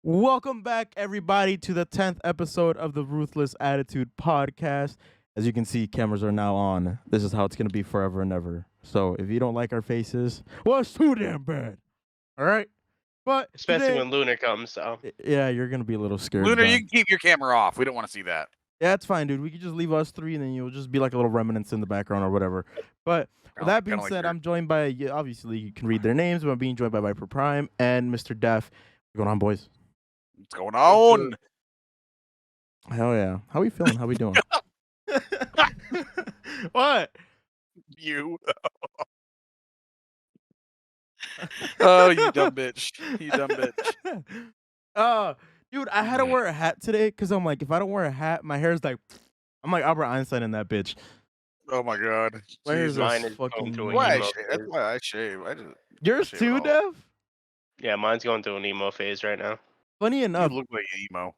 Welcome back, everybody, to the 10th episode of the Ruthless Attitude Podcast. As you can see, cameras are now on. This is how it's going to be forever and ever. So if you don't like our faces, well, it's too damn bad. All right? But Especially today, when Lunar comes, so. yeah, you're going to be a little scared. Lunar, you can keep your camera off. We don't want to see that. Yeah, it's fine, dude. We could just leave us three, and then you'll just be like a little remnants in the background or whatever. But with that being said, I'm joined by, obviously, you can read their names, but I'm being joined by Viper Prime and Mr. Def. What's going on, boys? What's going on? Hell yeah. How we feeling? How we doing? What? You. Oh, you dumb bitch. You dumb bitch. Dude, I had to wear a hat today because I'm like, if I don't wear a hat, my hair's like, I'm like Albert Einstein in that bitch. Oh my god. My hair's mine is fucking. going to Why emo that's why I shave. Yours shave too, it all. Dev? Yeah, mine's going through an emo phase right now. Funny You enough, look like emo.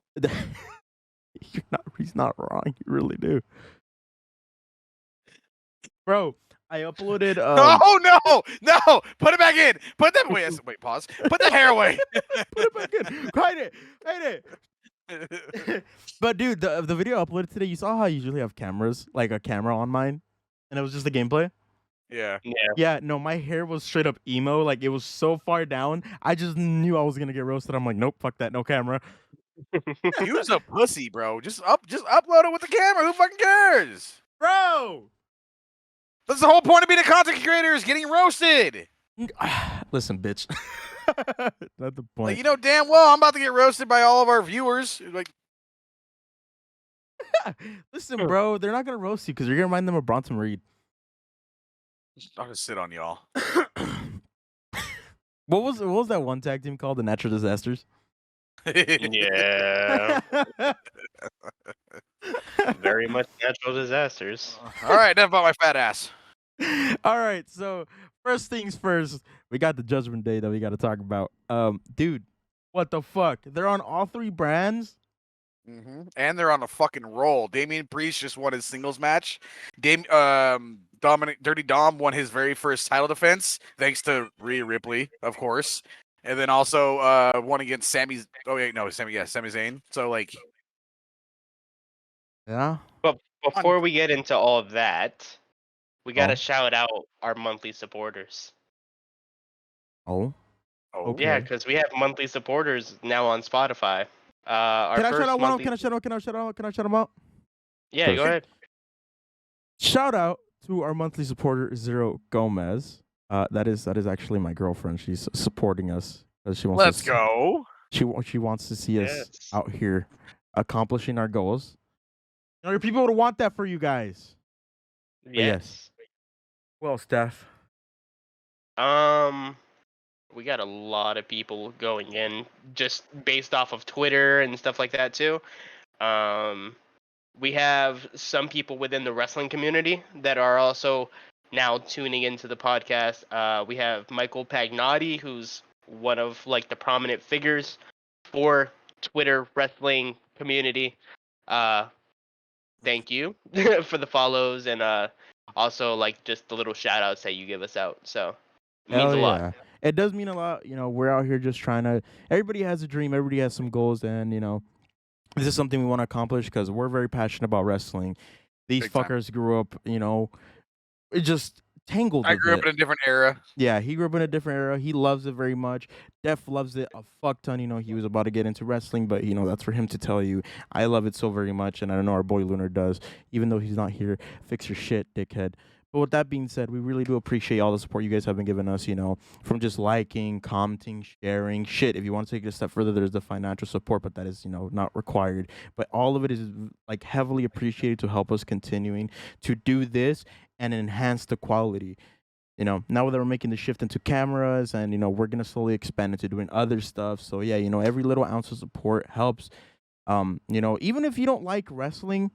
he's not wrong. You really do. Bro, I uploaded. Oh no! Put it back in. Put that. Wait. Pause. Put the hair away. Put it back in. Hide it. But dude, the video I uploaded today, you saw how I usually have cameras, like a camera on mine, and it was just the gameplay. Yeah. Yeah, no, my hair was straight up emo. Like, it was so far down. I just knew I was going to get roasted. I'm like, nope, fuck that. No camera. Use a pussy, bro. Just upload it with the camera. Who fucking cares? Bro! That's the whole point of being a content creator is getting roasted. Listen, bitch. Not the point. Like, you know damn well I'm about to get roasted by all of our viewers. Like, Listen, bro, they're not going to roast you because you're going to remind them of Bronson Reed. I'll just sit on y'all. What was that one tag team called? The Natural Disasters? Yeah. Very much natural disasters. All right, enough about my fat ass. All right, so first things first, we got the Judgment Day that we got to talk about. Dude, what the fuck? They're on all three brands? Mm-hmm. And they're on a fucking roll. Damian Priest just won his singles match. Dirty Dom won his very first title defense, thanks to Rhea Ripley, of course. And then also won against Sami Zayn. So like, Yeah. But before we get into all of that, we gotta shout out our monthly supporters. Oh. Okay. Yeah, because we have monthly supporters now on Spotify. Can I shout out one? Can I shout them out? Yeah, go ahead. Shout out to our monthly supporter Zero Gomez. That is actually my girlfriend. She's supporting us because she wants. Let's go. She wants to see us out here accomplishing our goals. There are people who want that for you guys. Yes. Well, Steph. We got a lot of people going in just based off of Twitter and stuff like that too. We have some people within the wrestling community that are also now tuning into the podcast. We have Michael Pagnotti, who's one of like the prominent figures for Twitter wrestling community. Thank you for the follows and also like just the little shout outs that you give us out. So it means a lot. It does mean a lot. You know, we're out here just trying to, everybody has a dream, everybody has some goals, and, you know, this is something we want to accomplish because we're very passionate about wrestling. These fuckers grew up, you know, it just tangled. I grew up in a different era. Yeah, he grew up in a different era. He loves it very much. Def loves it a fuck ton. You know, he was about to get into wrestling, but, you know, that's for him to tell you. I love it so very much, and I know our boy Lunar does, even though he's not here. Fix your shit, dickhead. But with that being said, we really do appreciate all the support you guys have been giving us, you know, from just liking, commenting, sharing, shit. If you want to take it a step further, there's the financial support, but that is, you know, not required. But all of it is like heavily appreciated to help us continuing to do this and enhance the quality. You know, now that we're making the shift into cameras and, you know, we're going to slowly expand into doing other stuff. So, yeah, you know, every little ounce of support helps. You know, even if you don't like wrestling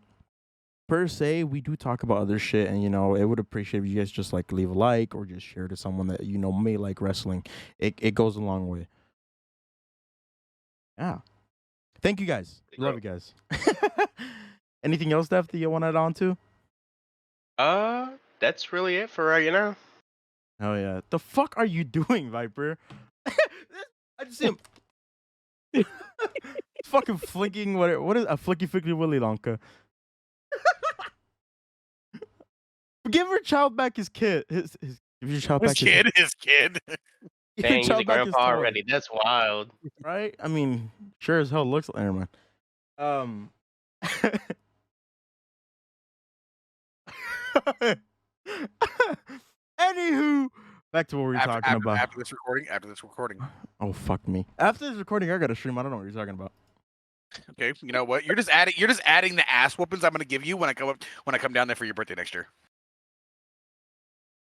per se, we do talk about other shit, and, you know, it would appreciate if you guys just like leave a like or just share to someone that, you know, may like wrestling. It goes a long way. Yeah. Thank you guys. Love you guys. Anything else, Steph, that you want to add on to? That's really it for right now. Oh yeah. The fuck are you doing, Viper? I just see him. fucking flicking what is a flicky flicky Willy Wonka? Give your child back his kid. Give your child back His kid. give your Dang, he's a child back his grandpa toy. already. That's wild. Right? I mean, sure as hell looks like. Never mind. Anywho, back to what we were talking about. After this recording. Oh fuck me! After this recording, I got to stream. I don't know what you're talking about. Okay, you know what? You're just adding the ass whoopings I'm gonna give you when I come down there for your birthday next year.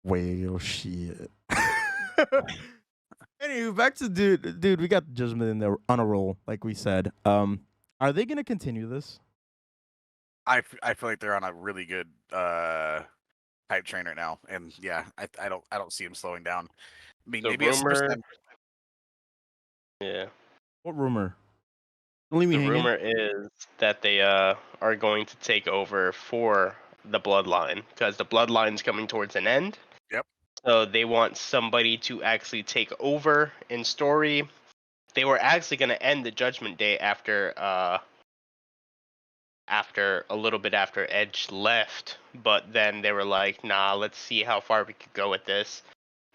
Well, shit. Anywho, back to dude. We got Judgement in there on a roll, like we said. Are they gonna continue this? I feel like they're on a really good hype train right now, and yeah, I don't see him slowing down. I mean, The maybe at rumor. SummerSlam. Yeah. What rumor? Don't leave me The hanging. rumor is that they are going to take over for the Bloodline because the Bloodline's coming towards an end. Yep. So they want somebody to actually take over in story. They were actually going to end the Judgment Day after a little bit after Edge left, but then they were like, "Nah, let's see how far we could go with this."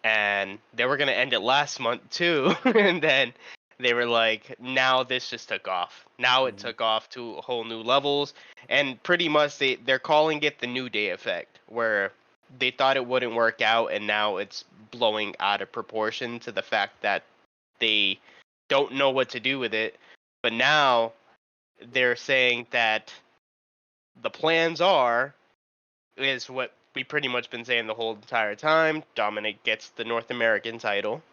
And they were going to end it last month too, and then they were like, now this just took off. Now it took off to whole new levels, and pretty much they're calling it the New Day effect, where they thought it wouldn't work out, and now it's blowing out of proportion to the fact that they don't know what to do with it. But now they're saying that the plans is what we pretty much been saying the whole entire time. Dominic gets the North American title.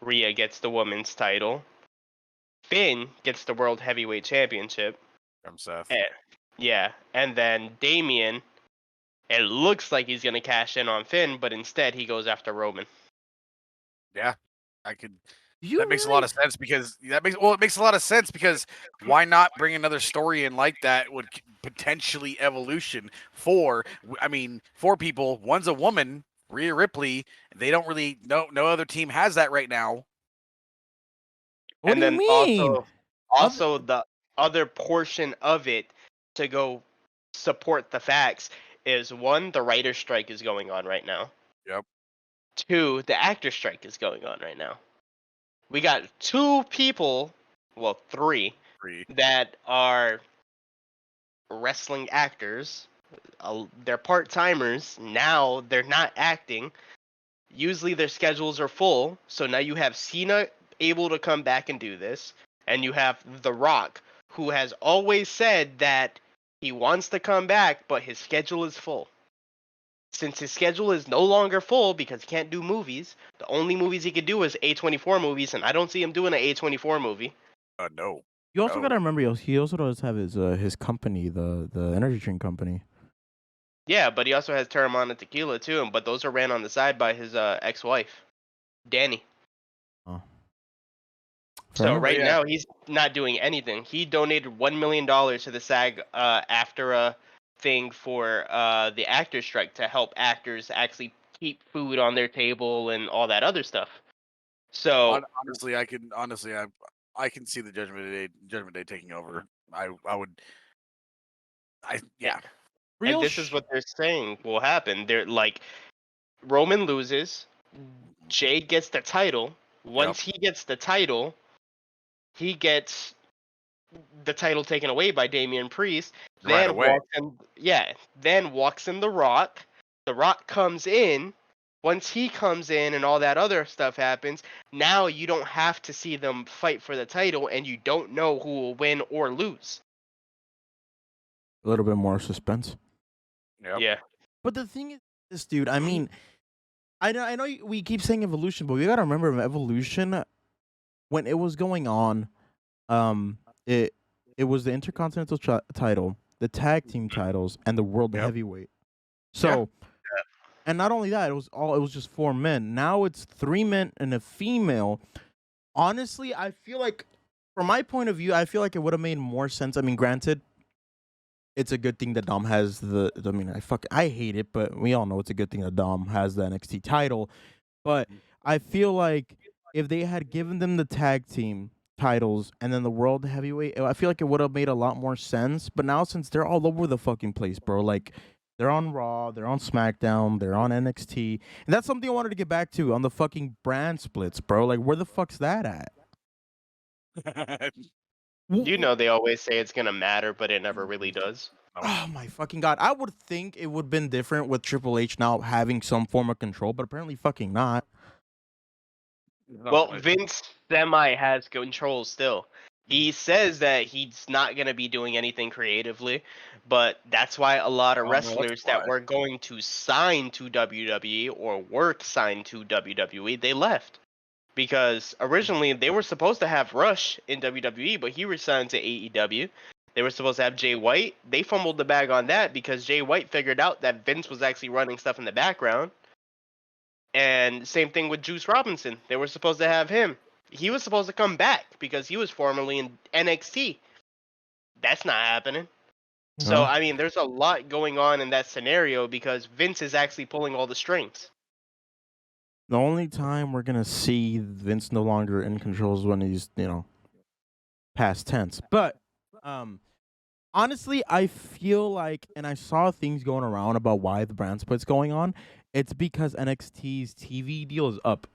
Rhea gets the women's title. Finn gets the World Heavyweight Championship. From Seth. Yeah, and then Damian, it looks like he's going to cash in on Finn, but instead he goes after Roman. Yeah, I could. That makes a lot of sense because it makes a lot of sense because why not bring another story in like that would potentially evolution for people. One's a woman, Rhea Ripley. They don't really no other team has that right now. What and do then you mean? also the other portion of it to go support the facts is one, the writer's strike is going on right now. Yep. Two, the actor strike is going on right now. We got two people, well, three, that are wrestling actors. They're part-timers. Now they're not acting. Usually their schedules are full. So now you have Cena able to come back and do this. And you have The Rock, who has always said that he wants to come back, but his schedule is full. Since his schedule is no longer full because he can't do movies, the only movies he could do is A24 movies, and I don't see him doing an A24 movie. No. You also gotta remember, he also does have his company, the energy drink company. Yeah, but he also has Terramana Tequila too, but those are ran on the side by his ex-wife, Danny. Oh. So right now he's not doing anything. He donated $1 million to the SAG after a thing for the actor strike to help actors actually keep food on their table and all that other stuff. So honestly, I can see the Judgment Day taking over. And this is what they're saying will happen. They're like, Roman loses, Jay gets the title. Once he gets the title, he gets the title taken away by Damian Priest. Then walks in The Rock. The Rock comes in. Once he comes in and all that other stuff happens, now you don't have to see them fight for the title, and you don't know who will win or lose. A little bit more suspense. Yep. Yeah. But the thing is, this dude, I mean, I know we keep saying Evolution, but we gotta remember Evolution, when it was going on, it was the Intercontinental title, the Tag Team titles, and the World Heavyweight. So, and not only that, it was just 4 men. Now it's 3 men and a female. Honestly, I feel like, from my point of view, I feel like it would have made more sense. I mean, granted, it's a good thing that Dom has I hate it, but we all know it's a good thing that Dom has the NXT title. But I feel like if they had given them the tag team titles and then the world heavyweight, I feel like it would have made a lot more sense. But now since they're all over the fucking place, bro, like they're on Raw, they're on SmackDown, they're on NXT, and that's something I wanted to get back to on the fucking brand splits, bro. Like where the fuck's that at? You know they always say it's gonna matter, but it never really does. Oh my fucking god! I would think it would have been different with Triple H now having some form of control, but apparently fucking not. Well, Vince semi has control still. He says that he's not going to be doing anything creatively, but that's why a lot of wrestlers that were going to sign to WWE or work signed to WWE, they left. Because originally they were supposed to have Rush in WWE, but he resigned to AEW. They were supposed to have Jay White. They fumbled the bag on that because Jay White figured out that Vince was actually running stuff in the background. And same thing with Juice Robinson. They were supposed to have him. He was supposed to come back because he was formerly in NXT. That's not happening. So, I mean, there's a lot going on in that scenario because Vince is actually pulling all the strings. The only time we're gonna see Vince no longer in control is when he's, past tense. But honestly, I feel like, and I saw things going around about why the brand split's going on. It's because NXT's TV deal is up.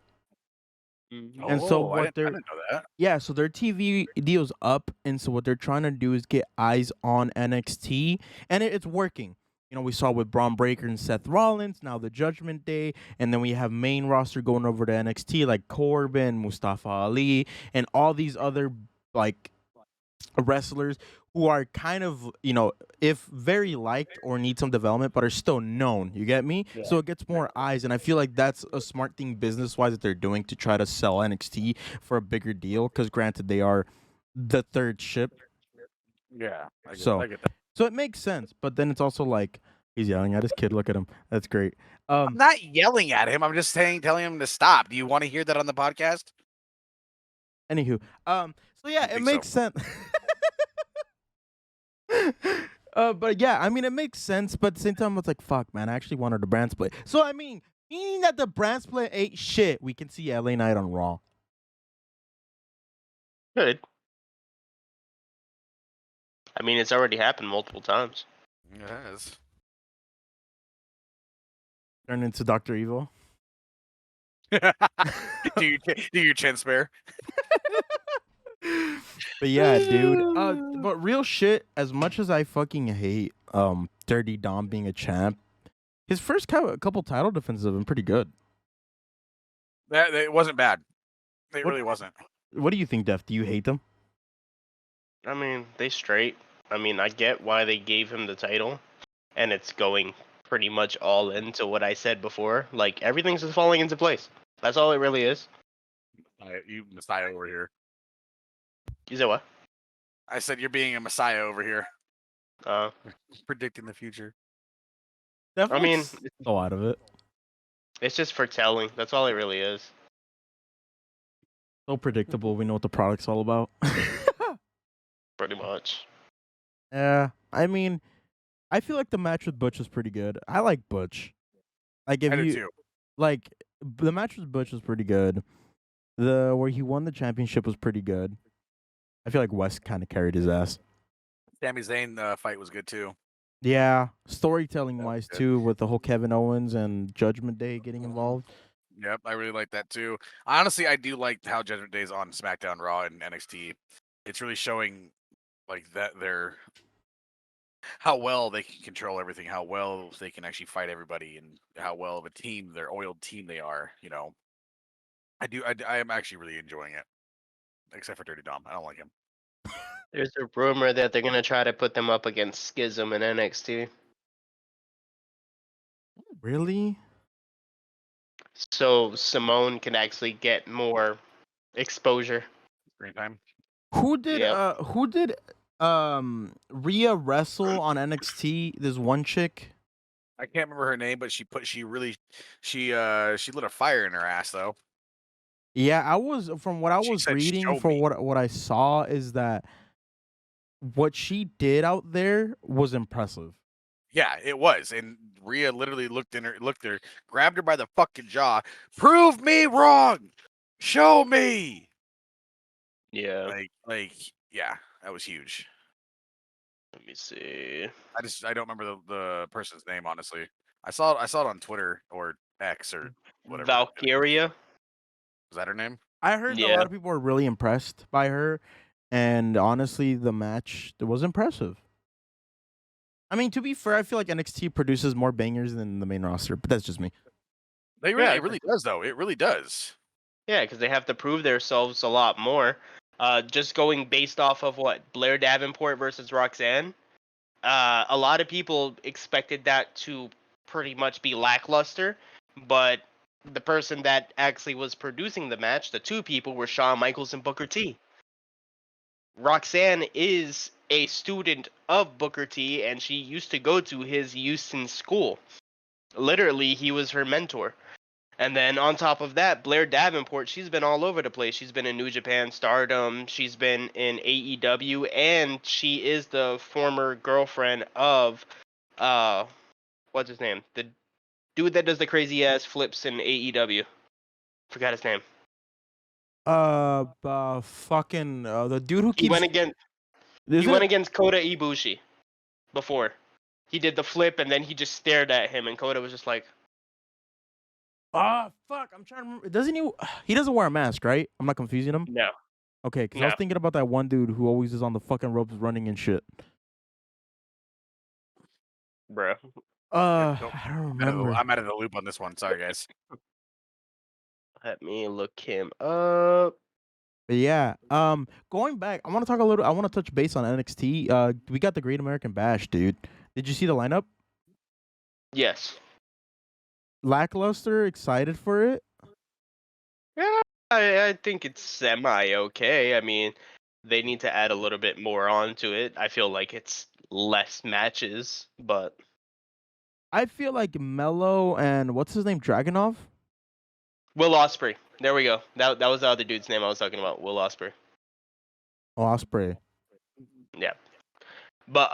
And so what I didn't know that. Yeah, so their TV deal's up, and so what they're trying to do is get eyes on NXT, and it's working. We saw with Braun Breaker and Seth Rollins, now the Judgment Day, and then we have main roster going over to NXT like Corbin, Mustafa Ali, and all these other like wrestlers who are kind of, if very liked or need some development, but are still known. You get me? Yeah. So it gets more eyes, and I feel like that's a smart thing business-wise that they're doing to try to sell NXT for a bigger deal. Because granted, they are the third ship. Yeah, I get that. So it makes sense, but then it's also like he's yelling at his kid. Look at him. That's great. I'm not yelling at him. I'm just telling him to stop. Do you want to hear that on the podcast? Anywho, so yeah, it makes sense. But yeah, I mean, it makes sense, but at the same time, it's like, fuck, man, I actually wanted a brand split. So, I mean, meaning that the brand split ain't shit, we can see LA Knight on Raw. Good. I mean, it's already happened multiple times. Yes. Turn into Dr. Evil. do your chin spare. But yeah, dude. But real shit, as much as I fucking hate Dirty Dom being a champ, his first couple title defenses have been pretty good. It wasn't bad. It really wasn't. What do you think, Def? Do you hate them? I mean, they straight. I mean, I get why they gave him the title, and it's going pretty much all into what I said before. Like, everything's just falling into place. That's all it really is. You Messiah over here. You said what? I said you're being a Messiah over here. Predicting the future. Definitely. I mean, so out of it. It's just foretelling. That's all it really is. So predictable. We know what the product's all about. Pretty much. Yeah, I mean, I feel like the match with Butch was pretty good. I like Butch. Like if I do too. Like the match with Butch was pretty good. Where he won the championship was pretty good. I feel like West kind of carried his ass. Sami Zayn fight was good too. Yeah, storytelling wise too, with the whole Kevin Owens and Judgment Day getting involved. Yep, I really like that too. Honestly, I do like how Judgment Day is on SmackDown, Raw, and NXT. It's really showing like that how well they can control everything, how well they can actually fight everybody, and how well of a team, their oiled team they are. I am actually really enjoying it. Except for Dirty Dom. I don't like him. There's a rumor that they're going to try to put them up against Schism in NXT. Really? So Simone can actually get more exposure. Screen time. Who did Rhea wrestle on NXT? This one chick. I can't remember her name, but she lit a fire in her ass though. Yeah, from what I was reading, from what I saw, is that what she did out there was impressive. Yeah, it was. And Rhea literally looked at her, grabbed her by the fucking jaw. Prove me wrong. Show me. Yeah. Yeah, that was huge. Let me see. I don't remember the person's name, honestly. I saw it on Twitter or X or whatever. Valkyria. Was that her name? I heard a Yeah. lot of people were really impressed by her, and honestly, the match was impressive. I mean, to be fair, I feel like NXT produces more bangers than the main roster, but that's just me. It really does, though. It really does. Yeah, because they have to prove themselves a lot more. Just going based off of what Blair Davenport versus Roxanne, a lot of people expected that to pretty much be lackluster, but the person that actually was producing the match, the two people, were Shawn Michaels and Booker T. Roxanne is a student of Booker T, and she used to go to his Houston school. Literally, he was her mentor. And then on top of that, Blair Davenport, she's been all over the place. She's been in New Japan Stardom, she's been in AEW, and she is the former girlfriend of what's his name? The dude that does the crazy ass flips in AEW. Forgot his name. Fucking the dude who He keeps went against Kota Ibushi before. He did the flip and then he just stared at him and Kota was just like, fuck, I'm trying to remember. Doesn't he? He doesn't wear a mask, right? I'm not confusing him. no. Okay, because I was No. thinking about that one dude who always is on the fucking ropes running and shit. Bro. I don't remember. I'm out of the loop on this one. Sorry, guys. Let me look him up. But yeah, going back, I want to touch base on NXT. We got the Great American Bash, dude. Did you see the lineup? Yes. Lackluster, excited for it? Yeah, I think it's semi okay. I mean, they need to add a little bit more onto it. I feel like it's less matches, but I feel like Mello and what's his name, Dragunov? Will Ospreay. There we go. That was the other dude's name I was talking about. Will Ospreay. Oh, Ospreay. Yeah. But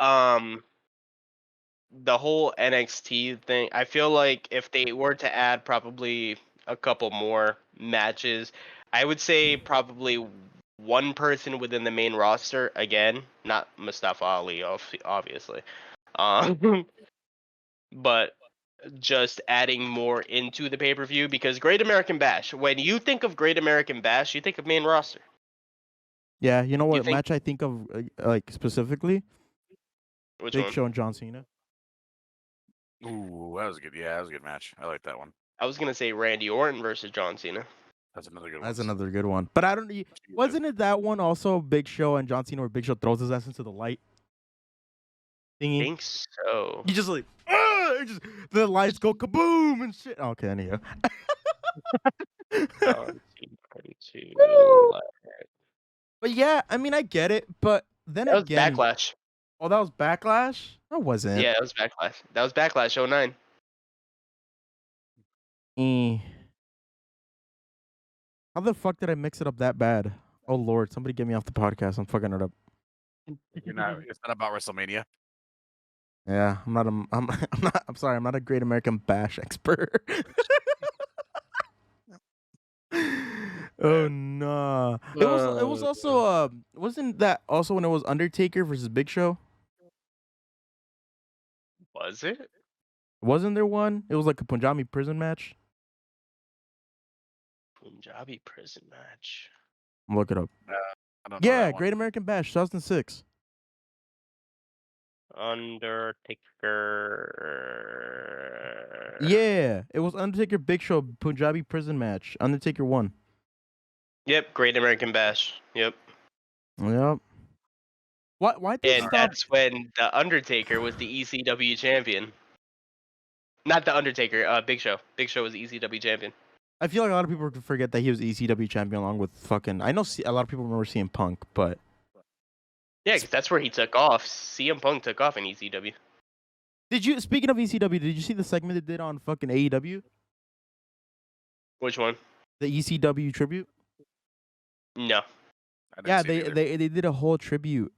the whole NXT thing, I feel like if they were to add probably a couple more matches, I would say probably one person within the main roster, again, not Mustafa Ali, obviously. But just adding more into the pay-per-view, because Great American Bash, when you think of Great American Bash, you think of main roster. Yeah, you know what think- match I think of like specifically? Which Big one? Show and John Cena. Ooh, that was good. Yeah, that was a good match. I like that one. I was gonna say Randy Orton versus John Cena. That's another good one. That's another good one. But I don't. Wasn't it that one also Big Show and John Cena where Big Show throws his ass into the light I thingy? think so. He just like, the lights go kaboom and shit. Okay, anyhow. John Cena to Woo! left. But yeah, I mean, I get it. But then That was again, Backlash. oh, that was Backlash. That wasn't. Yeah, that was Backlash. That was Backlash 09. How the fuck did I mix it up that bad? Oh Lord, somebody get me off the podcast. I'm fucking it up. You're not. It's not about WrestleMania. Yeah, I'm not. I'm sorry. I'm not a Great American Bash expert. Oh no! It was also wasn't that also when it was Undertaker versus Big Show? Was it? Wasn't there one? It was like a Punjabi prison match. Punjabi prison match. Look it up. I don't know Yeah, that one. Great American Bash, 2006. Undertaker. Yeah, it was Undertaker Big Show Punjabi prison match. Undertaker won. Yep, Great American Bash. Yep. Yep. Why did And stop? that's when the Undertaker was the ECW champion. Not the Undertaker, Big Show. Big Show was the ECW champion. I feel like a lot of people forget that he was ECW champion along with fucking. I know a lot of people remember CM Punk, but Yeah, because that's where he took off. CM Punk took off in ECW. speaking of ECW, did you see the segment they did on fucking AEW? Which one? The ECW tribute? No. I didn't Yeah, see it either. they did a whole tribute.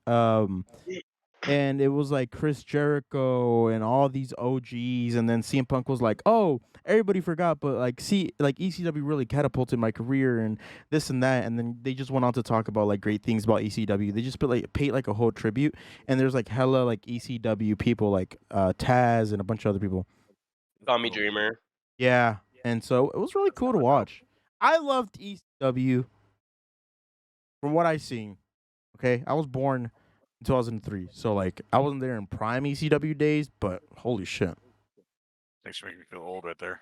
and it was like Chris Jericho and all these OGs, and then CM Punk was like, "Oh, everybody forgot, but like, see, like ECW really catapulted my career and this and that," and then they just went on to talk about like great things about ECW. They just paid like a whole tribute, and there's like hella like ECW people like Taz and a bunch of other people. Tommy Dreamer. Yeah, and so it was really cool to watch. I loved ECW from what I've seen. Okay, I was born in 2003, so like I wasn't there in prime ECW days, but holy shit. Thanks for making me feel old right there.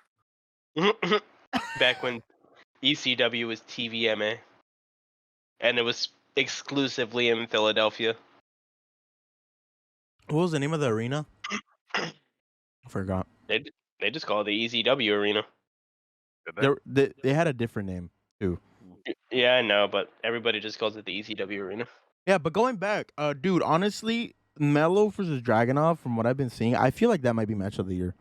Back when ECW was TVMA, and it was exclusively in Philadelphia. What was the name of the arena? I forgot. They just call it the ECW arena. Did they? They had a different name too. Yeah, I know, but everybody just calls it the ECW arena. Yeah, but going back, dude, honestly, Mello versus Dragunov, from what I've been seeing, I feel like that might be match of the year.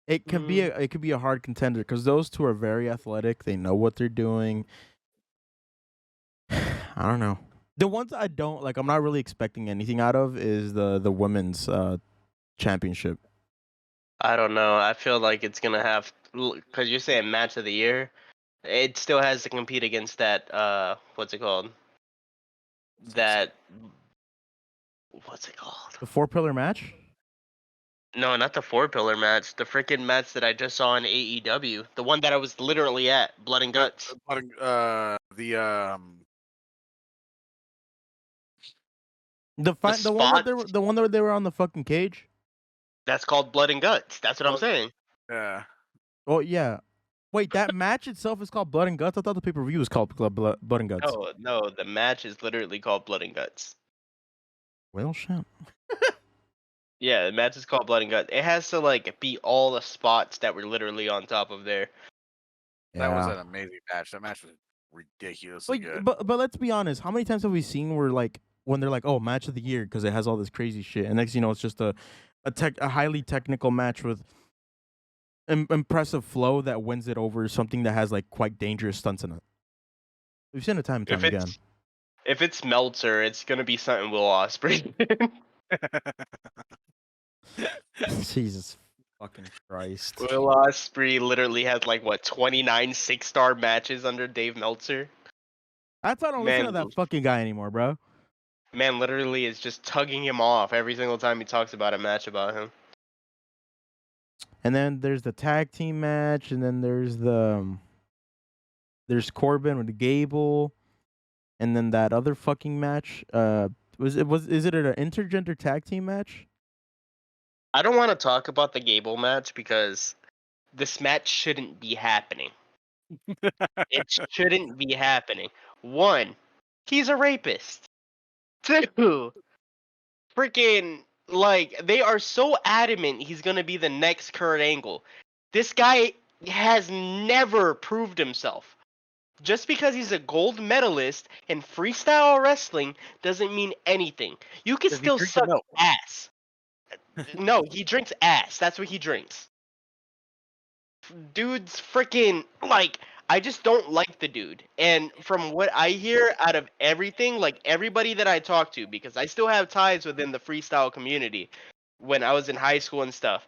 It could be a hard contender because those two are very athletic. They know what they're doing. I don't know. The ones I don't like, I'm not really expecting anything out of is the women's championship. I don't know. I feel like it's gonna have, because you're saying match of the year. It still has to compete against that. What's it called? That. What's it called? The 4-pillar match. No, not the 4-pillar match. The freaking match that I just saw in AEW. The one that I was literally at. Blood and Guts. The one that they were on the fucking cage. That's called Blood and Guts. That's what I'm saying. Yeah. Oh yeah. Wait, that match itself is called Blood and Guts. I thought the pay-per-view was called Blood and Guts. No, the match is literally called Blood and Guts. Well, shit. Yeah, the match is called Blood and Guts. It has to like be all the spots that were literally on top of there. Yeah. That was an amazing match. That match was ridiculously good. But let's be honest. How many times have we seen where like when they're like, "Oh, match of the year" because it has all this crazy shit, and next you know it's just a highly technical match with impressive flow that wins it over something that has like quite dangerous stunts in it. We've seen it time and time again. If it's Meltzer, it's gonna be something Will Ospreay. Jesus fucking Christ. Will Ospreay literally has like what 29 6-star matches under Dave Meltzer. That's why I don't listen to that fucking guy anymore, bro. Man literally is just tugging him off every single time he talks about a match about him. And then there's the tag team match, and then there's Corbin with Gable, and then that other fucking match. Is it an intergender tag team match? I don't want to talk about the Gable match because this match shouldn't be happening. It shouldn't be happening. 1, he's a rapist. 2, freaking like they are so adamant he's gonna be the next Kurt Angle. This guy has never proved himself. Just because he's a gold medalist in freestyle wrestling doesn't mean anything. You can still suck ass. No, he drinks ass. That's what he drinks. Dude's freaking like I just don't like the dude. And from what I hear out of everything, like everybody that I talk to, because I still have ties within the freestyle community when I was in high school and stuff.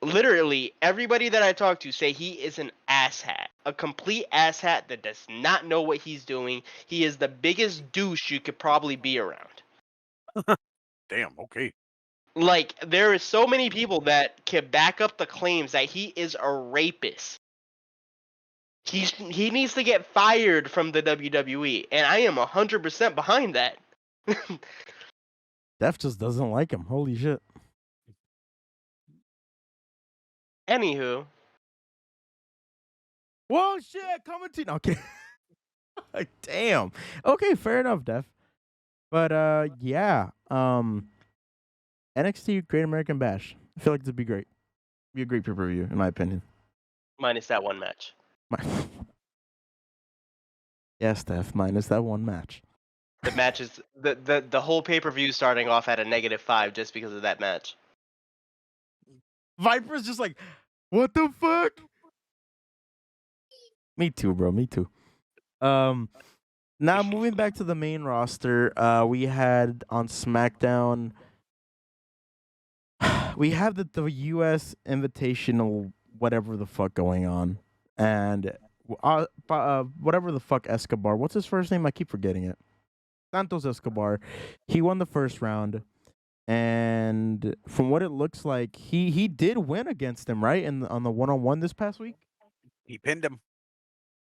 Literally, everybody that I talk to say he is an asshat. A complete asshat that does not know what he's doing. He is the biggest douche you could probably be around. Damn, okay. Like, there are so many people that can back up the claims that he is a rapist. He needs to get fired from the WWE, and I am 100% behind that. Def just doesn't like him. Holy shit. Anywho. Whoa, shit, coming to... Okay. Damn. Okay, fair enough, Def. But, yeah. NXT Great American Bash. I feel like this would be great. Be a great pay-per-view, in my opinion. Minus that one match. Yes, Steph, minus that one match. The match is the whole pay-per-view starting off at a -5 just because of that match. Viper's just like, what the fuck? Me too, bro. Me too. Now moving back to the main roster, we had on SmackDown. We have the U.S. Invitational, whatever the fuck going on, and whatever the fuck Escobar. What's his first name? I keep forgetting it. Santos Escobar. He won the first round, and from what it looks like, he did win against him, right? On the 1-on-1 this past week. He pinned him.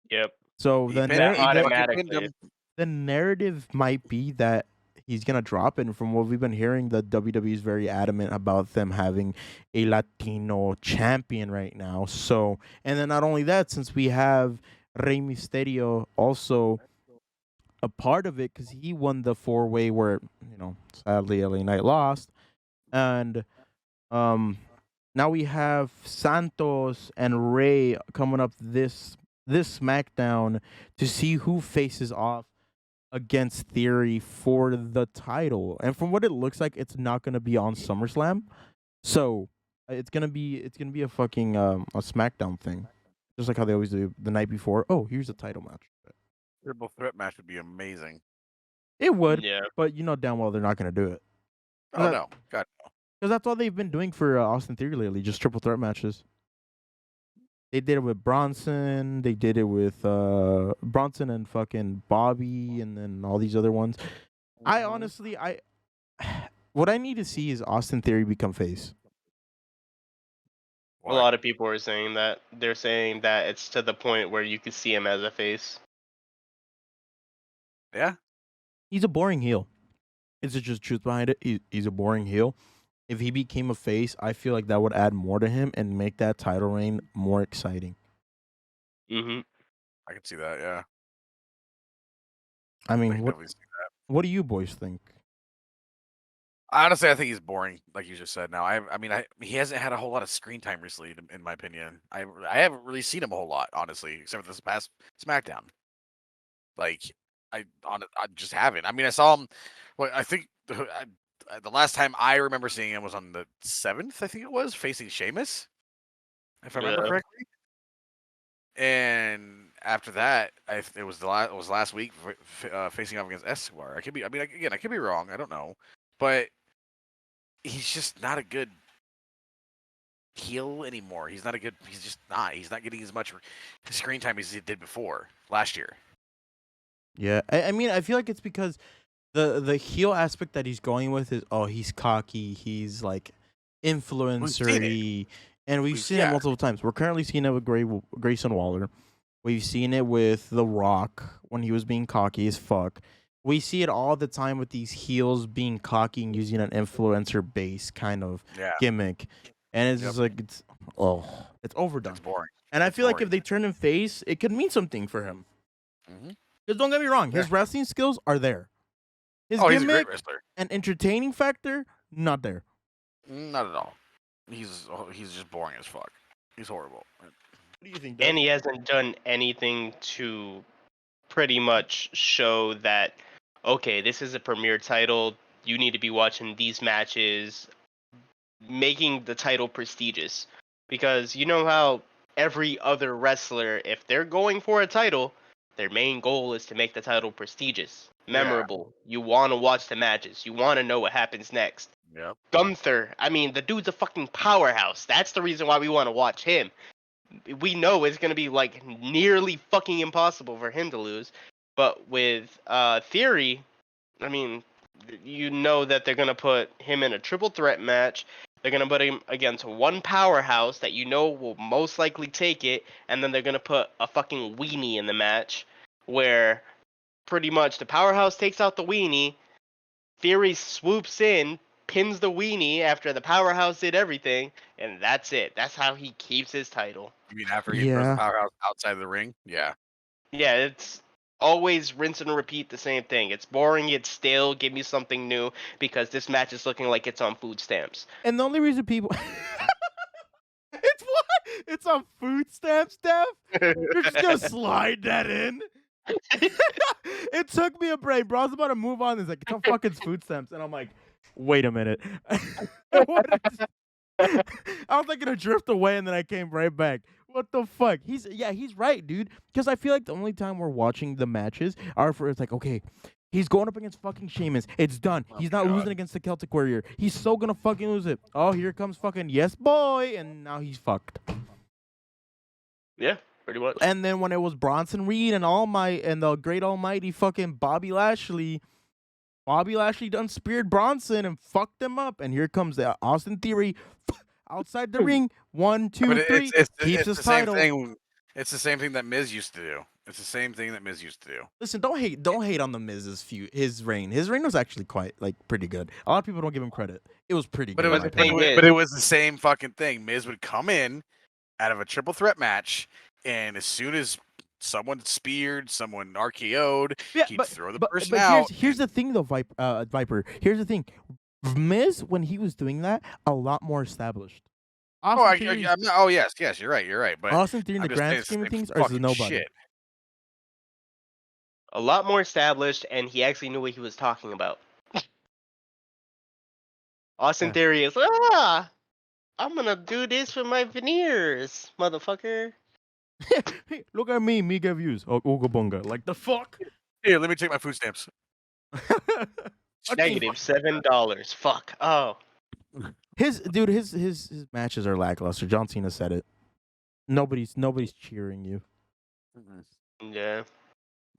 Yep. So He the pinned, That he fucking pinned automatically. him. the narrative might be that he's gonna drop, and from what we've been hearing, the WWE is very adamant about them having a Latino champion right now. So, and then not only that, since we have Rey Mysterio also a part of it, because he won the 4-way where sadly LA Knight lost, and now we have Santos and Rey coming up this SmackDown to see who faces off against Theory for the title. And from what it looks like, it's not gonna be on SummerSlam. So it's gonna be a fucking a SmackDown thing. Just like how they always do the night before. Oh, here's a title match. Triple threat match would be amazing. It would, Yeah. but you know damn well they're not gonna do it. Oh no, God no. Because that's all they've been doing for Austin Theory lately, just triple threat matches. They did it with Bronson. They did it with Bronson and fucking Bobby, and then all these other ones. I honestly, what I need to see is Austin Theory become face. A lot of people are saying that. They're saying that it's to the point where you could see him as a face. Yeah. He's a boring heel. Is it just truth behind it? He's a boring heel. If he became a face, I feel like that would add more to him and make that title reign more exciting. Mm-hmm. I can see that. Yeah. I I mean, can what definitely see that. what do you boys think? Honestly, I think he's boring, like you just said. Now, he hasn't had a whole lot of screen time recently, in my opinion. I haven't really seen him a whole lot, honestly, except for this past SmackDown. Like, I just haven't. I mean, I saw him. Well, I think the last time I remember seeing him was on the 7th, I think it was, facing Sheamus, if I remember Yeah. correctly. And after that, it was last week facing off against Escobar. I could be. I mean, again, I could be wrong. I don't know, but he's just not a good heel anymore. He's not a good. He's just not. He's not getting as much screen time as he did before last year. Yeah, I mean, I feel like it's because the heel aspect that he's going with is he's cocky, he's like influencer-y, and we've seen it multiple times. We're currently seeing it with Grayson Waller. We've seen it with The Rock when he was being cocky as fuck. We see it all the time with these heels being cocky and using an influencer-based kind of gimmick, and it's just like it's overdone. It's boring. And I feel like if they turn him face, it could mean something for him. Because don't get me wrong, his wrestling skills are there. His he's a gimmick great wrestler. and entertaining factor, not there. Not at all. He's just boring as fuck. He's horrible. What do you think? And he hasn't done anything to pretty much show that, okay, this is a premier title. You need to be watching these matches, making the title prestigious. Because you know how every other wrestler, if they're going for a title, their main goal is to make the title prestigious, memorable. You want to watch the matches. You want to know what happens next. Yep. Gunther, I mean, the dude's a fucking powerhouse. That's the reason why we want to watch him. We know it's going to be like nearly fucking impossible for him to lose. But with Theory, I mean, you know that they're going to put him in a triple threat match. They're going to put him against one powerhouse that you know will most likely take it. And then they're going to put a fucking weenie in the match where pretty much the powerhouse takes out the weenie. Theory swoops in, pins the weenie after the powerhouse did everything, and that's it. That's how he keeps his title. You mean after he throws the powerhouse outside the ring? Yeah. Yeah, it's always rinse and repeat the same thing. It's boring, it's stale, give me something new, because this match is looking like it's on food stamps. And the only reason people... It's what? It's on food stamps, Steph? You're just going to slide that in? It took me a break, bro. I was about to move on. It's like, it's on fucking food stamps. And I'm like, wait a minute. I was like going to drift away, and then I came right back. What the fuck? He's right, dude. Because I feel like the only time we're watching the matches are for it's like, okay, he's going up against fucking Sheamus. It's done. Oh He's my not God. losing against the Celtic Warrior. He's so gonna fucking lose it. Oh, here comes fucking yes boy, and now he's fucked. Yeah, pretty much. And then when it was Bronson Reed and the great almighty fucking Bobby Lashley done speared Bronson and fucked him up. And here comes the Austin Theory outside the ring. 1, 2, But 3. it's Keeps his the same title. thing. It's the same thing that Miz used to do. It's the same thing that Miz used to do. Listen, don't hate on the Miz's his reign. His reign was actually quite pretty good. A lot of people don't give him credit. It was pretty But good. it in was, my thing opinion. is- but it was the same fucking thing. Miz would come in out of a triple threat match, and as soon as someone speared, someone RKO'd, he'd throw the person out. Here's the thing, though, Viper. Here's the thing. Miz, when he was doing that, a lot more established. Yes, you're right. But Austin Theory, in I'm the just saying grand it's the scheme of same things, is a fucking nobody. shit. A lot more established, and he actually knew what he was talking about. Austin Yeah. Theory is, I'm gonna do this for my veneers, motherfucker. Hey, look at me get views. Oh, Ooga Boonga. Like the fuck? Here, let me take my food stamps. Negative $7. Fuck. Oh. His matches are lackluster. John Cena said it. Nobody's cheering you. Yeah.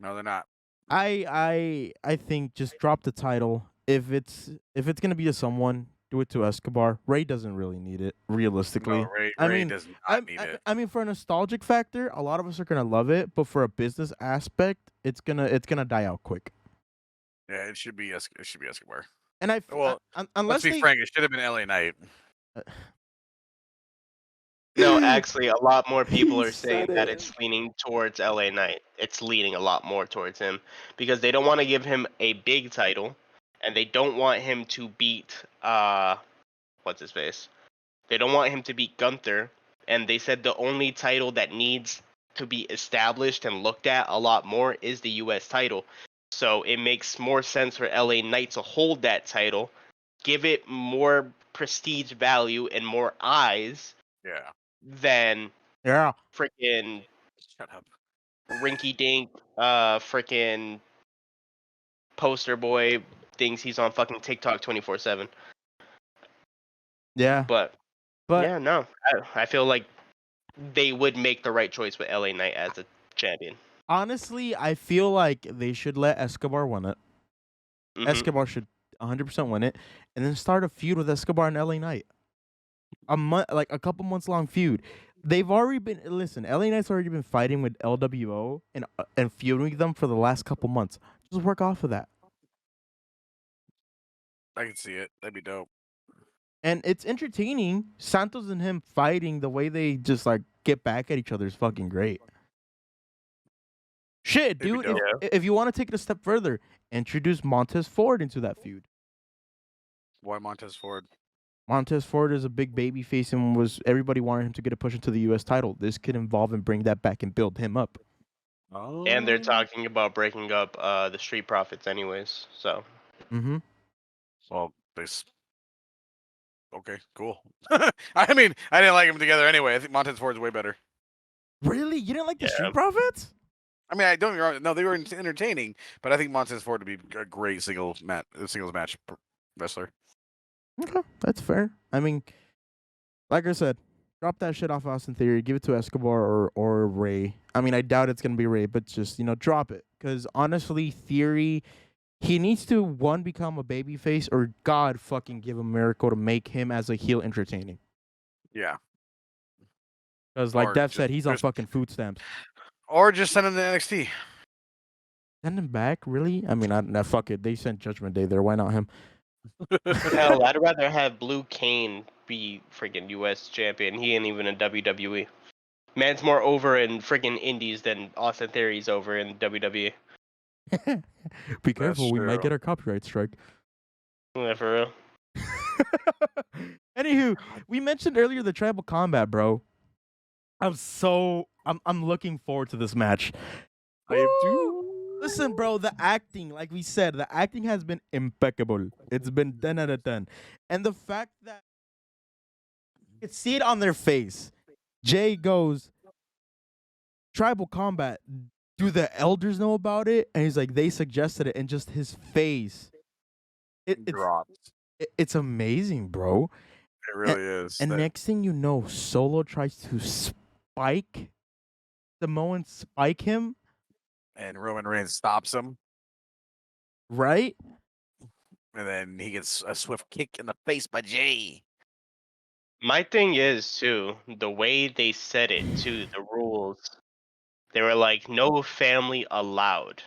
No, they're not. I think just drop the title. If it's gonna be to someone, do it to Escobar. Ray doesn't really need it, realistically. No, Ray I mean, does not need it. I mean, for a nostalgic factor, a lot of us are gonna love it, but for a business aspect, it's gonna die out quick. Yeah, it should be Escobar. And Well, unless Let's be frank, it should have been LA Knight. No, actually, a lot more people He are saying said that it. it's leaning towards LA Knight. It's leaning a lot more towards him because they don't want to give him a big title, and they don't want him to beat what's his face? They don't want him to beat Gunther, and they said the only title that needs to be established and looked at a lot more is the US title. So it makes more sense for LA Knight to hold that title, give it more prestige value and more eyes Yeah. than Yeah. freaking Shut up. rinky dink freaking poster boy thinks he's on fucking TikTok 24/7. Yeah. But But yeah, no. I feel like they would make the right choice with LA Knight as a champion. honestly, I feel like they should let Escobar win it. Mhm. Escobar should 100% win it, and then start a feud with Escobar and LA Knight. A couple months long feud. They've already been LA Knight's already been fighting with LWO and feuding with them for the last couple months. Just work off of that. I can see it. That'd be dope. And it's entertaining. Santos and him fighting, the way they just get back at each other is fucking great. Shit, It'd be dude. dope. If you want to take it a step further, introduce Montez Ford into that feud. Why Montez Ford? Montez Ford is a big baby face and everybody wanted him to get a push into the US title. This could involve and bring that back and build him up. Oh. And they're talking about breaking up the Street Profits anyways. So Mm-hmm. Well, okay, cool. I mean, I didn't like them together anyway. I think Montez Ford's way better. Really? You didn't like the Yeah. Street Profits? I mean, I don't get me wrong. No, they were entertaining, but I think Montez Ford would be a great singles match wrestler. Okay, that's fair. I mean, like I said, drop that shit off Austin Theory, give it to Escobar or Ray. I mean, I doubt it's gonna be Ray, but just drop it. Because honestly, Theory, he needs to become a babyface, or God fucking give a miracle to make him as a heel entertaining. Yeah. Because like Or Dev just- said, he's on just- fucking food stamps. Or just send him to NXT. Send him back, really? I mean, fuck it. They sent Judgment Day there. Why not him? hell, I'd rather have Blue Kane be freaking US champion. He ain't even in WWE. Man's more over in freaking indies than Austin Theory's over in WWE. Be careful, we might true. get our copyright strike. Yeah, for real. Anywho, we mentioned earlier the tribal combat, bro. I'm looking forward to this match. I am too. Woo! Listen, bro, the acting, like we said, the acting has been impeccable. It's been 10 out of 10. And the fact that you can see it on their face. Jay goes, Tribal Combat. Do the elders know about it? And he's like, they suggested it, and just his face. Dropped. It's amazing, bro. It really is. And next thing you know, Solo tries to spike Samoan, spike him, and Roman Reigns stops him, right? and then he gets a swift kick in the face by Jay. My thing is too, the way they said it too, the rules. They were like, no family allowed.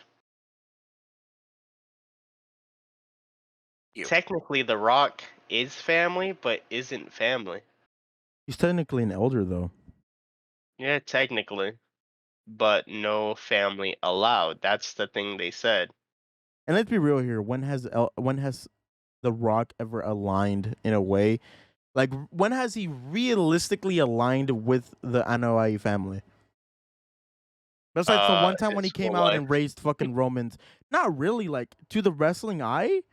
Technically, The Rock is family, but isn't family. He's technically an elder, though. Yeah, technically. But no family allowed. That's the thing they said. And let's be real here. When has The Rock ever aligned in a way? Like, when has he realistically aligned with the Anoa'i family? Besides the one time when he came out and raised fucking Romans. Not really, like, to the wrestling eye.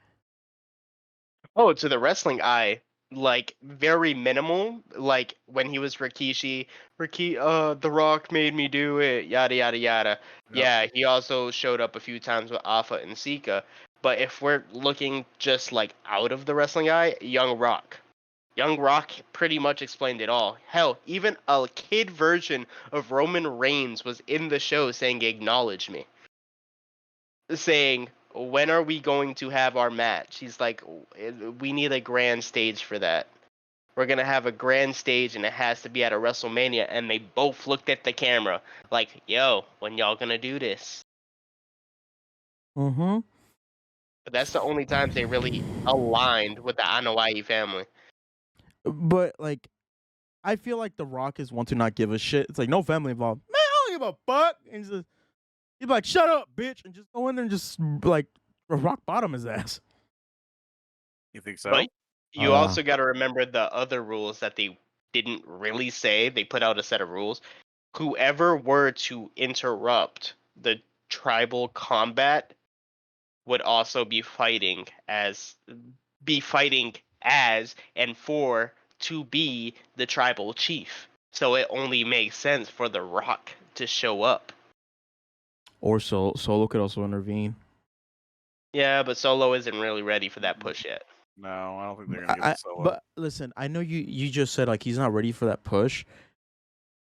Oh, to the wrestling eye, like very minimal. Like when he was Rikishi, The Rock made me do it, yada yada yada. Yep. Yeah, he also showed up a few times with Alpha and Sika. But if we're looking just like out of the wrestling eye, Young Rock pretty much explained it all. Hell, even a kid version of Roman Reigns was in the show saying, "Acknowledge me," saying, when are we going to have our match? He's like, we need a grand stage for that. We're going to have a grand stage, and it has to be at a WrestleMania. And they both looked at the camera like, yo, when y'all going to do this? Mm-hmm. But that's the only time they really aligned with the Anoa'i family. But, like, I feel like The Rock is one to not give a shit. It's like, no family involved. Man, I don't give a fuck. And he'd be like, shut up, bitch. And just go in there and just, like, rock bottom his ass. You think so? But you also got to remember the other rules that they didn't really say. They put out a set of rules. Whoever were to interrupt the tribal combat would also be fighting as and for to be the tribal chief. So it only makes sense for The Rock to show up. Or Solo could also intervene. Yeah, but Solo isn't really ready for that push yet. No, I don't think they're gonna get Solo. But listen, I know you just said like he's not ready for that push,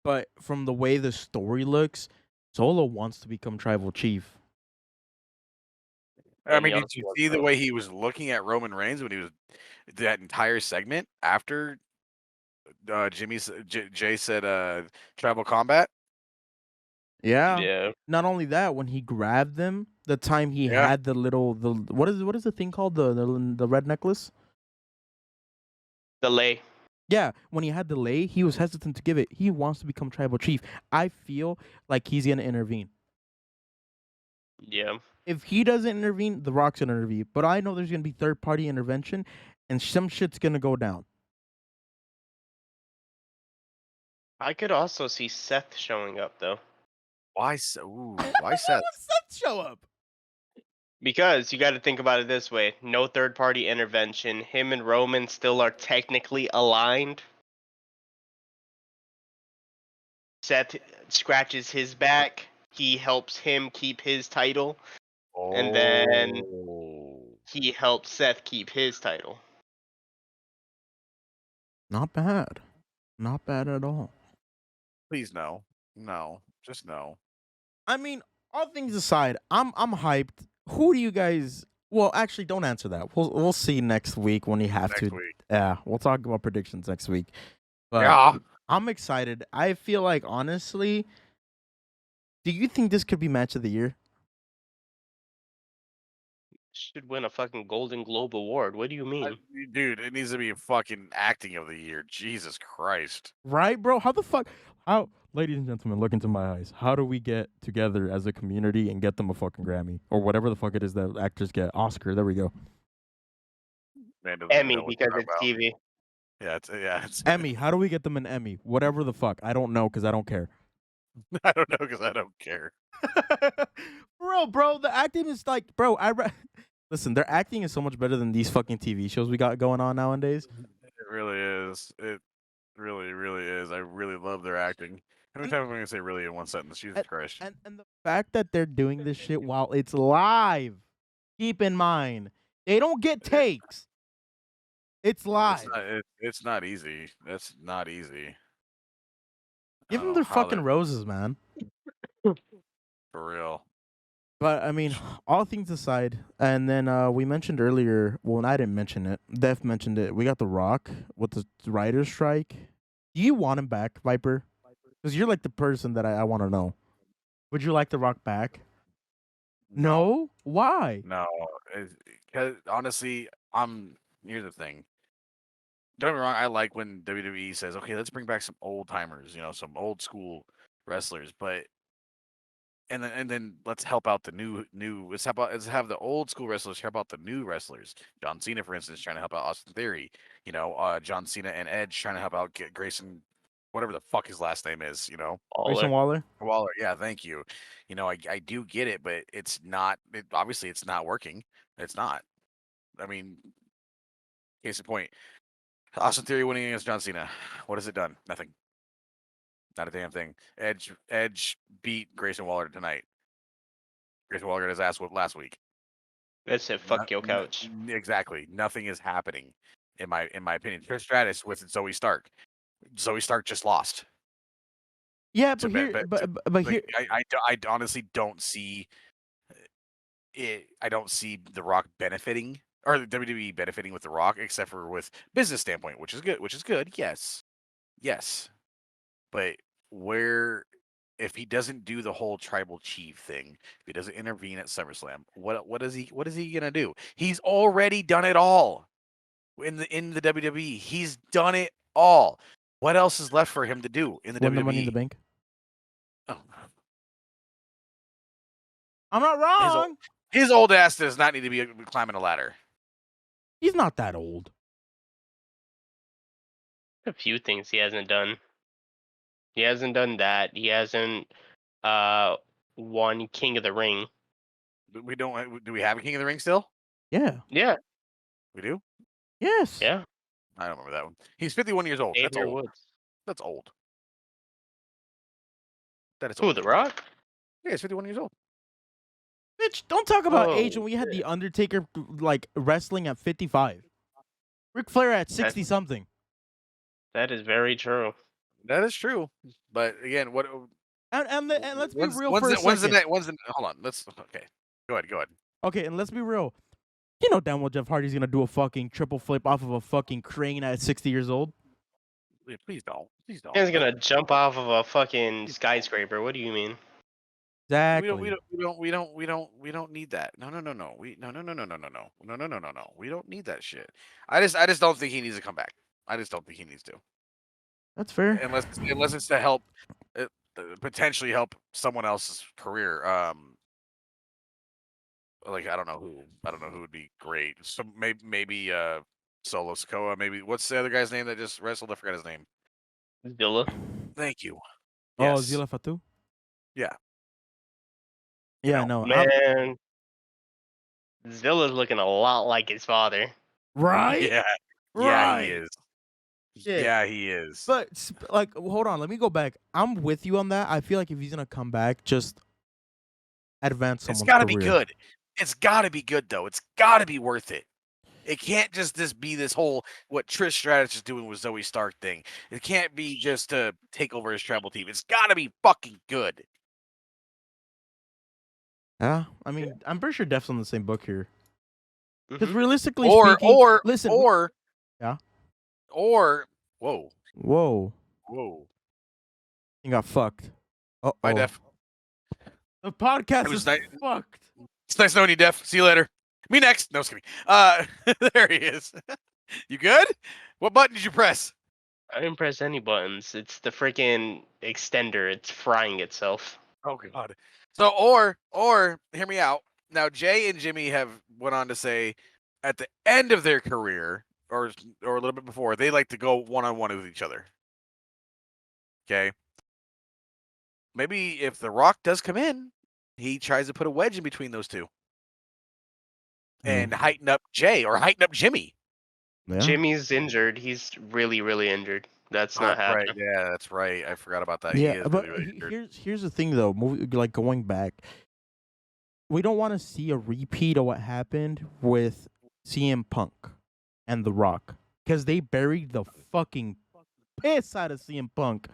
but from the way the story looks, Solo wants to become tribal chief. I mean, did you see the way he was looking at Roman Reigns when he was that entire segment after Jay said tribal combat? Yeah. Not only that, when he grabbed them, the time he had the what is the thing called the red necklace? The lei. Yeah, when he had the lei, he was hesitant to give it. He wants to become tribal chief. I feel like he's gonna intervene. Yeah. If he doesn't intervene, The Rock's gonna intervene. But I know there's gonna be third party intervention, and some shit's gonna go down. I could also see Seth showing up though. Why so? Why Seth? Seth show up? Because you got to think about it this way: no third party intervention. Him and Roman still are technically aligned. Seth scratches his back. He helps him keep his title. And then he helps Seth keep his title. Not bad. Not bad at all. Please no. No. Just no. I mean, all things aside, I'm hyped. Who do you guys? Well, actually, don't answer that. We'll see next week when you have Next to. week. Yeah, we'll talk about predictions next week. But Yeah. I'm excited. I feel like honestly, do you think this could be match of the year? Should win a fucking Golden Globe award. What do you mean? Dude, it needs to be a fucking acting of the year. Jesus Christ. Right, bro? Ladies and gentlemen, look into my eyes. How do we get together as a community and get them a fucking Grammy or whatever the fuck it is that actors get? Oscar. There we go. Emmy because it's TV. Yeah, it's Emmy. How do we get them an Emmy? Whatever the fuck. I don't know because I don't care. I don't know because I don't care. Bro, the acting is like, bro. Listen, their acting is so much better than these fucking TV shows we got going on nowadays. It really is. It really, really is. I really love their acting. How many times am I going to say really in one sentence? Jesus Christ. And the fact that they're doing this shit while it's live, keep in mind, they don't get takes. It's live. It's not easy. That's not easy. Give them their fucking roses, man. For real. But I mean, all things aside, and then we mentioned earlier. Well, I didn't mention it. Def mentioned it. We got The Rock with the writer's strike. Do you want him back, Viper? Because you're like the person that I want to know. Would you like The Rock back? No. Why? No. Because honestly, here's the thing. Don't get me wrong. I like when WWE says, "Okay, let's bring back some old timers. Some old school wrestlers." But and then let's help out the new. Let's have the old school wrestlers help out the new wrestlers. John Cena, for instance, trying to help out Austin Theory. John Cena and Edge trying to help out Grayson, whatever the fuck his last name is. Grayson Waller. Waller. Yeah, thank you. I do get it, but it's not. Obviously, it's not working. It's not. I mean, case in point. Austin Theory winning against John Cena. What has it done? Nothing. Not a damn thing. Edge beat Grayson Waller tonight. Grayson Waller got his ass whooped last week. That's it. Fuck your couch. Exactly. Nothing is happening, in my opinion. Trish Stratus with Zoe Stark. Zoe Stark just lost. Yeah, but here, I honestly don't see it. I don't see The Rock benefiting, or the WWE benefiting with The Rock, except for with business standpoint, which is good. Yes. But if he doesn't do the whole tribal chief thing, if he doesn't intervene at SummerSlam, what is he gonna do? He's already done it all in the WWE. He's done it all. What else is left for him to do in the WWE? win the Money in the Bank. Oh. I'm not wrong. His old ass does not need to be climbing a ladder. He's not that old. A few things he hasn't done. He hasn't done that. He hasn't won King of the Ring. We don't. Do we have a King of the Ring still? Yeah. Yeah. We do. Yes. Yeah. I don't remember that one. He's 51 years old. That's Xavier old. Woods. That's old. That is Who, old. The Rock? Yeah, he's 51 years old. Bitch, don't talk about age Oh, when we had The Undertaker like wrestling at 55. Ric Flair at 60 something. That is very true. That is true. But again, what? And let's be real when's for a second. Hold on. Okay. Go ahead. Okay, and let's be real. You know damn well Jeff Hardy's gonna do a fucking triple flip off of a fucking crane at 60 years old. Yeah, please don't. He's gonna jump off of a fucking skyscraper. What do you mean? Exactly. We don't need that. No. We don't need that shit. I just don't think he needs to come back. I just don't think he needs to. That's fair. Unless it's to help, potentially help someone else's career. Like I don't know who would be great. So maybe Solo Sikoa. Maybe what's the other guy's name that just wrestled? I forgot his name. Zilla. Thank you. Oh, Yes. Zilla Fatu? Yeah. Yeah, no. Man. Zilla's looking a lot like his father. Right? Yeah. Right. Yeah, he is. Shit. Yeah, he is. But like, hold on, let me go back. I'm with you on that. I feel like if he's gonna come back, just advance someone's It's got to career. be good. It's got to be good though. It's got to be worth it. It can't just be this whole what Trish Stratus is doing with Zoe Stark thing. It can't be just to take over his tribal team. It's got to be fucking good. Yeah, I mean, I'm pretty sure Def's on the same book here. Because Mhm. realistically speaking, listen, yeah, or whoa, you got fucked. Bye, Def. The podcast was is nice. fucked. It's nice knowing you, Def. See you later. Me next. No, just kidding. There he is. You good? What button did you press? I didn't press any buttons. It's the freaking extender. It's frying itself. Oh God. So or hear me out. Now Jay and Jimmy have went on to say at the end of their career or a little bit before, they like to go one-on-one with each other. Okay. Maybe if The Rock does come in, he tries to put a wedge in between those two. And heighten up Jay or heighten up Jimmy. Yeah. Jimmy's injured. He's really, really injured. That's Oh, not that's right. happening. Yeah, that's right. I forgot about that. He Yeah, is but really, really injured. here's the thing though. Like going back, we don't want to see a repeat of what happened with CM Punk and The Rock because they buried the fucking piss out of CM Punk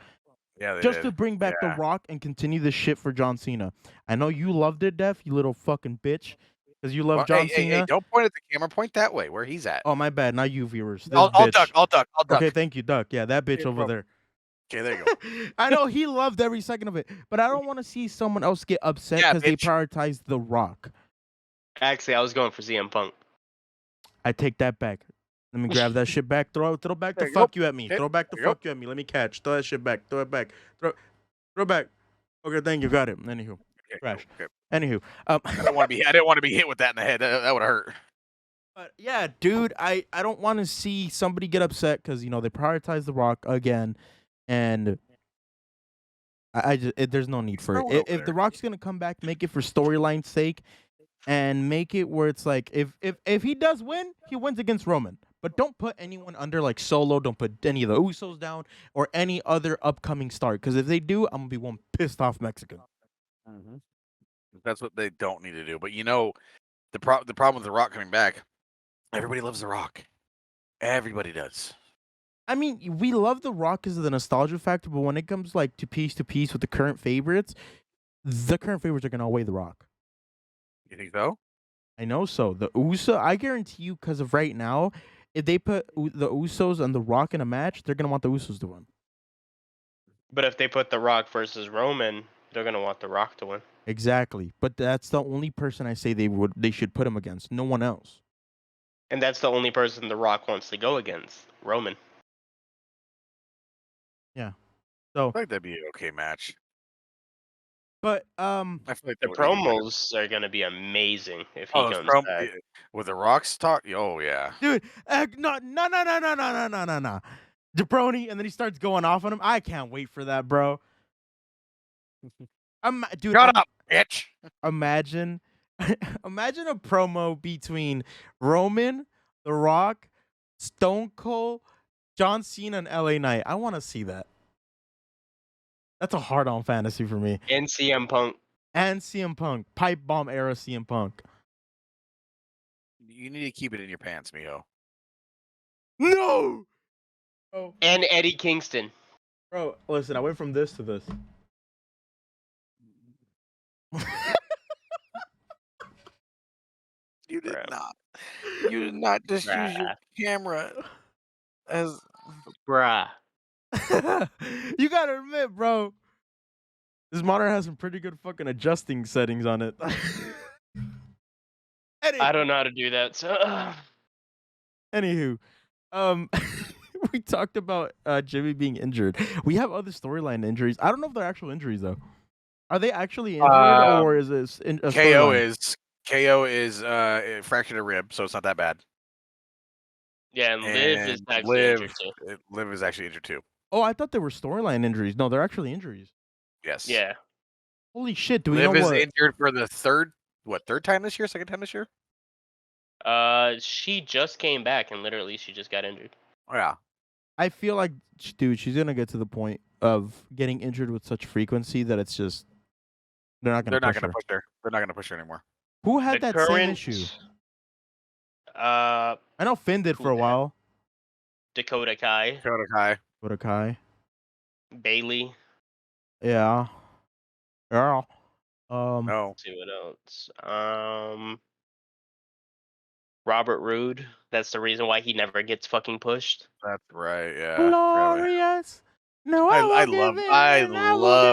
Yeah, they just did. to bring back The Yeah. Rock and continue this shit for John Cena. I know you loved it, Def, you little fucking bitch, because you love Well, John hey, Cena. don't point at the camera. Point that way, where he's at. Oh, my bad. Not you, viewers. This I'll bitch. duck. I'll duck. Okay, thank you, Duck. Yeah, that bitch Yeah, over bro. there. Okay, there you go. I know he loved every second of it, but I don't want to see someone else get upset Yeah, because they bitch. prioritize The Rock. Actually, I was going for CM Punk. I take that back. Let me grab that shit back. Throw back There the you go. fuck you at me. Okay, Throw back the there you go. fuck you at me. Let me catch. Throw that shit back. Throw it back. Throw it back. Okay, thank you. Got it. Anywho. Okay, Trash. okay. Anywho. I didn't want to be hit with that in the head. That would hurt. But yeah, dude, I don't want to see somebody get upset because they prioritize The Rock again, and I just there's no need for it. Throw it over If The there. Rock's gonna come back, make it for storyline's sake, and make it where it's like if he does win, he wins against Roman. But don't put anyone under like Solo. Don't put any of the Usos down or any other upcoming star. Because if they do, I'm gonna be one pissed off Mexican. That's what they don't need to do. But the problem with The Rock coming back, everybody loves The Rock. Everybody does. I mean, we love The Rock because of the nostalgia factor, but when it comes like to piece with the current favorites are gonna outweigh The Rock. You think so? I know so. The Uso, I guarantee you, because of right now, if they put the Usos and The Rock in a match, they're gonna want the Usos to win. But if they put The Rock versus Roman, they're gonna want The Rock to win. Exactly, but that's the only person I say they should put him against. No one else. And that's the only person The Rock wants to go against, Roman. So, I feel like that'd be an okay match. but I feel like The that would be better. promos are gonna be amazing if he Oh, those comes back. with The Rock's talk. Oh yeah. dude, no, Jabroni, and then he starts going off on him. I can't wait for that, bro. Dude, Shut up, bitch. imagine imagine a promo between Roman, The Rock, Stone Cold, John Cena, and LA Knight. I want to see that. That's a hard-on fantasy for me. And CM Punk. And CM Punk, pipe bomb era CM Punk. You need to keep it in your pants, mijo. No. Oh, And Eddie Kingston. bro, listen, I went from this to this. You did Bruh. not. You did not just use your Bruh. camera as. Bruh. You gotta admit, bro, this monitor has some pretty good fucking adjusting settings on it. I don't know how to do that, so Anywho, we talked about Jimmy being injured. We have other storyline injuries. I don't know if they're actual injuries though. Are they actually injured or is this a KO storyline? is fractured a rib, so it's not that bad. yeah, and Liv is And actually injured too. Liv is actually injured too. Oh, I thought they were storyline injuries. No, they're actually injuries. Yes. Yeah. Holy shit! Do we Liv know is what? injured for the third time this year? Second time this year? She just came back and literally she just got injured. Oh, yeah. I feel like, dude, she's gonna get to the point of getting injured with such frequency that it's just they're not gonna push her. They're not gonna push her anymore. Who had The that same issue? I know Finn did for a while. Dakota Kai, Dakota Kai. Dakota Kai. Bailey. Yeah. Yeah. No. Let's see what else. Robert Roode. That's the reason why he never gets fucking pushed. That's right. Yeah. Glorious. No, I love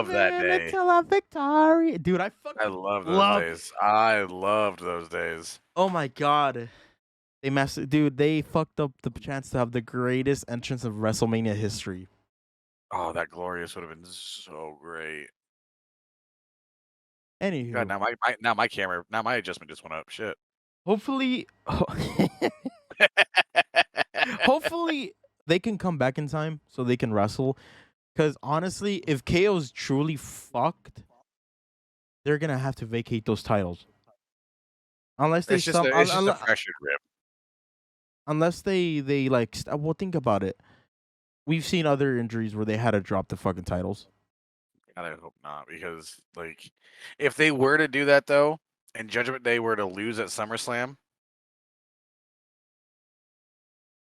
that day. Until I'm victorious. Dude, I love those days. I loved those days. Oh my god. They fucked up the chance to have the greatest entrance of WrestleMania history. Oh, that Glorious would have been so great. Anywho. God, now my adjustment just went up. Shit. Hopefully they can come back in time so they can wrestle. Because honestly, if KO's truly fucked, they're gonna have to vacate those titles. Unless they it's just a fractured rib. Unless they like, well, think about it. we've seen other injuries where they had to drop the fucking titles. I hope not, because like, if they were to do that though, and Judgment Day were to lose at SummerSlam,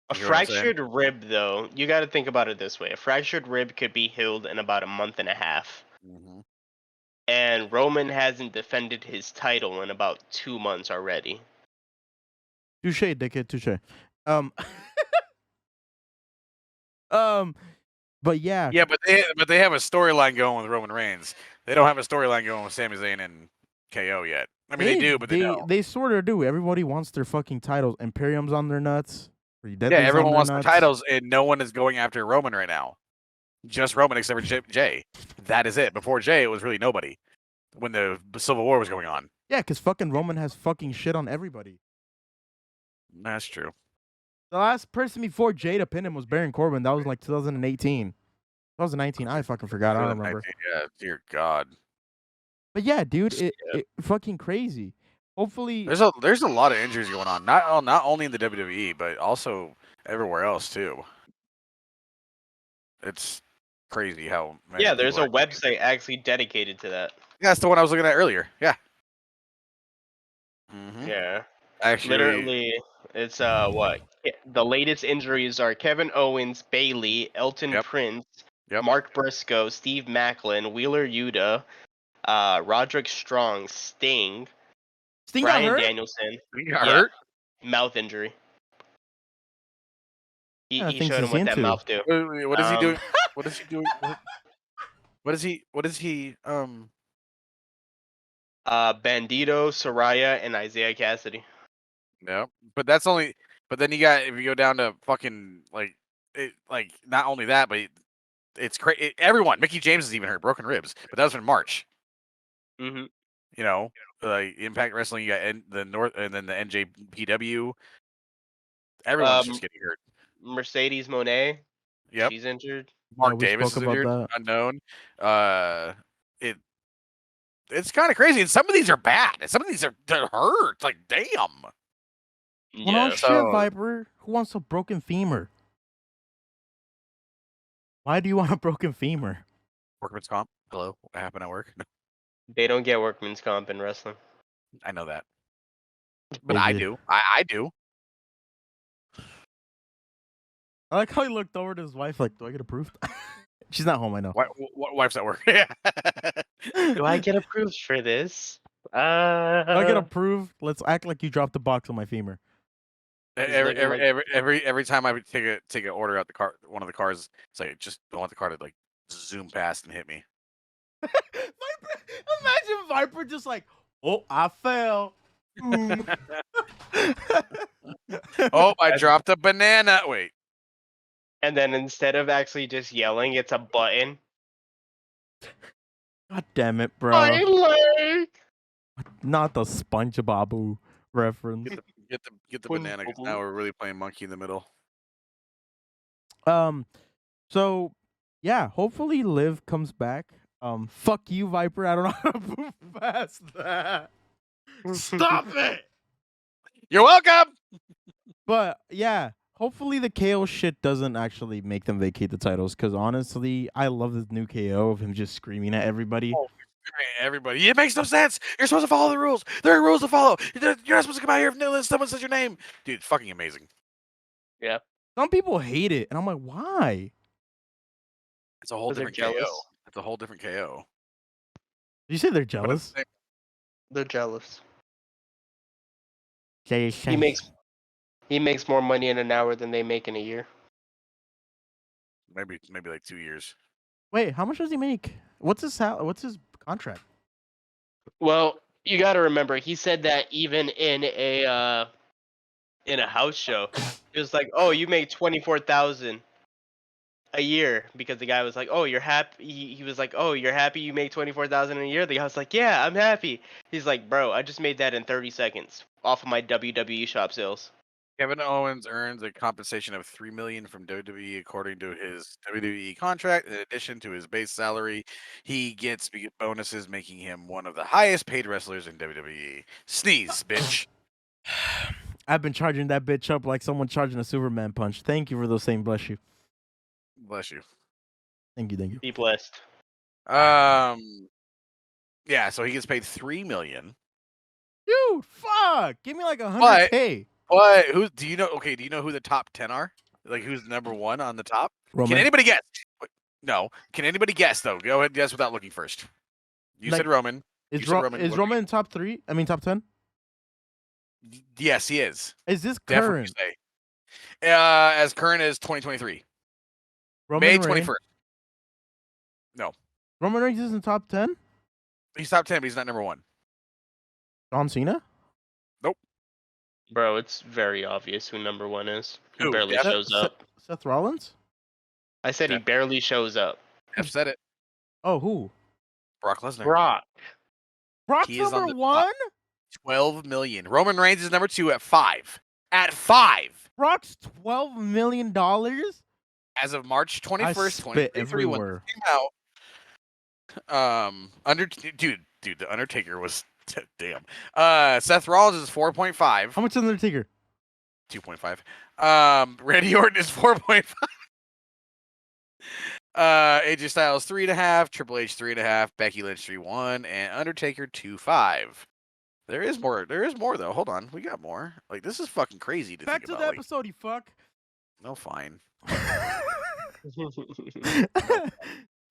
A you hear what I'm saying? fractured rib, though, you got to think about it this way: a fractured rib could be healed in about a month and a half, Mhm. and Roman hasn't defended his title in about 2 months already. Touche, dickhead, touche. Um, um, but yeah, Yeah, but they have a storyline going with Roman Reigns. They don't have a storyline going with Sami Zayn and KO yet. I mean, they do, but they don't. they sort of do. Everybody wants their fucking titles. Imperium's on their nuts. Yeah, Deadly's everyone on their wants their nuts. titles, and no one is going after Roman right now. Just Roman, except for Jay. That is it. Before Jay, it was really nobody. When the Civil War was going on. Yeah, because fucking Roman has fucking shit on everybody. That's true. The last person before Jay to pin him was Baron Corbin. That was like 2018. 2019. I fucking forgot. I don't remember. Yeah, dear God. But yeah, dude, it fucking crazy. Hopefully, There's a lot of injuries going on. Not only in the WWE, but also everywhere else too. It's crazy how many Yeah, there's a people are- website actually dedicated to that. Yeah, that's the one I was looking at earlier. Yeah. Mm-hmm. Yeah. Actually, Literally, it's what the latest injuries are: Kevin Owens, Bailey, Elton Yep. Prince, Yep. Mark Briscoe, Steve Macklin, Wheeler Yuta, Roderick Strong, Sting, Sting got Bryan hurt. Danielson, he got Yeah. hurt. mouth injury. Yeah, He things showed he's him what that into. mouth do. What is he Um, doing? What is he doing? What is he? Bandito, Soraya, and Isaiah Cassidy. No, but that's only. But then you got, if you go down to fucking like not only that, but it's crazy. Everyone, Mickey James is even hurt, broken ribs. But that was in March. Mm-hmm. You know, like Impact Wrestling, you got the North, and then the NJPW. Everyone's just getting hurt. Mercedes Monet. Yep. She's injured. Mark we Davis spoke is about injured, that. unknown. It's kind of crazy, and some of these are bad, and some of these they're hurt. Like, damn. Well, no Yeah. shit, So- Viper. Who wants a broken femur? Why do you want a broken femur? Workman's comp. Hello, what happened at work? They don't get workman's comp in wrestling. I know that, but They I did. do. I do. I like how he looked over to his wife like, do I get approved? She's not home, I know. Wife's at work. Yeah. Do I get approved for this? Do I get approved? Let's act like you dropped the box on my femur. Every time I would take an order out the car, one of the cars, it's like, just don't want the car to like zoom past and hit me. Viper, imagine Viper just like, oh, I fell. Boom. Oh, I dropped a banana. Wait. And then instead of actually just yelling, it's a button. God damn it, bro. My leg. Not the SpongeBob reference. Get the banana, 'cause now we're really playing monkey in the middle. So yeah, hopefully Liv comes back. Fuck you, Viper. I don't know how to move past that. Stop it. You're welcome. But yeah, hopefully the KO shit doesn't actually make them vacate the titles. Because honestly, I love this new KO of him just screaming at everybody. Oh, everybody, it makes no sense. You're supposed to follow the rules. There are rules to follow. You're not supposed to come out here if someone says your name. Dude, it's fucking amazing. Yeah. Some people hate it, and I'm like, why? It's a whole 'Cause they're different KO. jealous. It's a whole different KO. Did you say they're But jealous? They're jealous. Say He makes more money in an hour than they make in a year. maybe like 2 years. Wait, how much does he make? What's his contract? Well, you got to remember, he said that even in a house show, he was like, "Oh, you make 24,000 a year," because the guy was like, "Oh, you're happy." He was like, "Oh, you're happy you make 24,000 a year." The guy was like, "Yeah, I'm happy." He's like, "Bro, I just made that in 30 seconds off of my WWE shop sales." Kevin Owens earns a compensation of $3 million from WWE according to his WWE contract. In addition to his base salary, he gets bonuses, making him one of the highest paid wrestlers in WWE. Sneeze, bitch. I've been charging that bitch up like someone charging a Superman punch. Thank you for those saying bless you. Bless you. Thank you. Be blessed. Yeah, so he gets paid $3 million. Dude, fuck! Give me like But- $100K. But who do you know? Okay, do you know who the top 10 are? Like who's number 1 on the top? Roman. Can anybody guess? No. Can anybody guess though? Go ahead and guess without looking first. You Like, said Roman. Is You said Roman. is Roman in top 3? I mean top 10? Yes, he is. Is this Definitely current? say. As current as 2023. Roman May Reigns? 21st. No. Roman Reigns is in top 10? He's top 10, but he's not number 1. John Cena? Bro, it's very obvious who number 1 is. He Who? barely Death? shows up. Seth Rollins? I said he Death. barely shows up. I've said it. Oh, who? Brock Lesnar. Brock. Brock's He is on number the 1? 12 million. Roman Reigns is number 2 at 5. At 5. Brock's $12 million? As of March 21st, I spit 2023, when everywhere. this came out. Dude, the Undertaker was damn. Seth Rollins is 4.5. How much is Undertaker? 2.5. Randy Orton is 4.5. AJ Styles 3.5, Triple H 3.5, Becky Lynch 3.1, and Undertaker 2.5. There is more though. Hold on, we got more. Like this is fucking crazy to Back think to about. the Like, episode, you fuck. no, fine.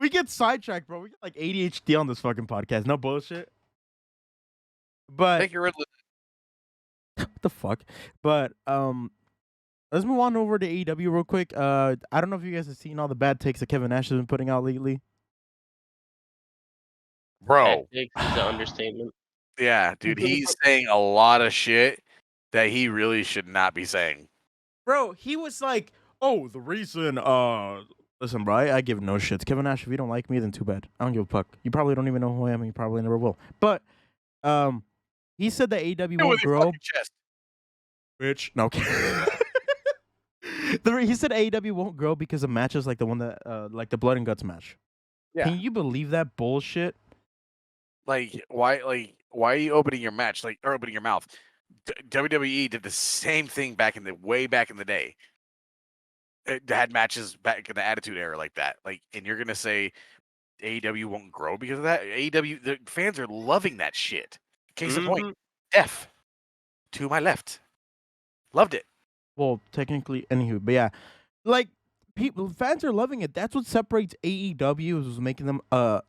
We get sidetracked, bro. We get like ADHD on this fucking podcast. No bullshit. But Take your Ridley. what the fuck? But let's move on over to AEW real quick. I don't know if you guys have seen all the bad takes that Kevin Nash has been putting out lately. Bro. That is an understatement. Yeah, dude, he's saying a lot of shit that he really should not be saying. Bro, he was like, "Oh, the reason listen, bro, I give no shits. Kevin Nash, if you don't like me, then too bad. I don't give a fuck. You probably don't even know who I am, and you probably never will." But he said that AEW won't grow. Bitch. No, okay. He said AEW won't grow because of matches like the one that like the Blood and Guts match. Yeah. Can you believe that bullshit? Like, why are you opening your match, or opening your mouth? WWE did the same thing way back in the day. It had matches back in the Attitude Era like that. Like, and you're gonna say AEW won't grow because of that? AEW, the fans are loving that shit. Case in point, F to my left, loved it. Well, technically, anywho, but yeah, like fans are loving it. That's what separates AEW, is making them a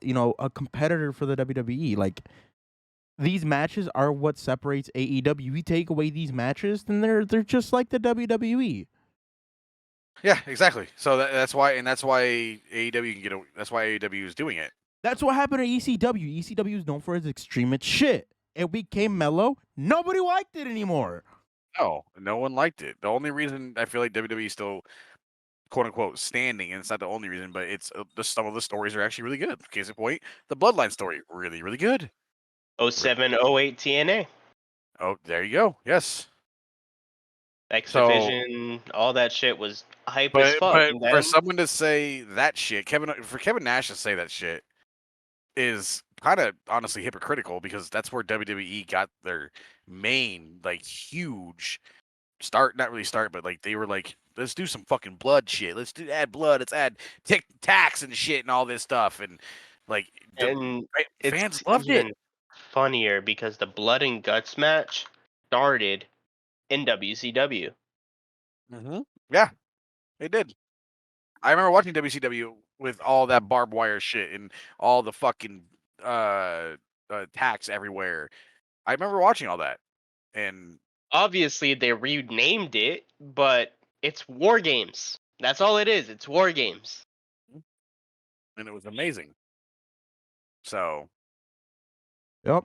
competitor for the WWE. Like, these matches are what separates AEW. We take away these matches, then they're just like the WWE. Yeah, exactly. So that's why AEW can get. That's why AEW is doing it. That's what happened to ECW. ECW is known for its extremist shit. It became mellow. Nobody liked it anymore. No one liked it. The only reason I feel like WWE is still quote unquote standing, and it's not the only reason, but it's some of the stories are actually really good. Case in point, the Bloodline story, really, really good. 07, 08 TNA. Oh, there you go. Yes. X Division, all that shit was hype as fuck. But And for then, someone to say that shit, for Kevin Nash to say that shit is kind of honestly hypocritical, because that's where WWE got their main huge start. Not really start, but they were like, let's do some fucking blood shit. Add blood. Let's add tax and shit and all this stuff. And fans loved it. Funnier because the Blood and Guts match started in WCW. Mm-hmm. Yeah, it did. I remember watching WCW with all that barbed wire shit and all the fucking tax everywhere. I remember watching all that, and Obviously they renamed it, but it's War Games. That's all it is. It's War Games. and it was amazing. So, Yep.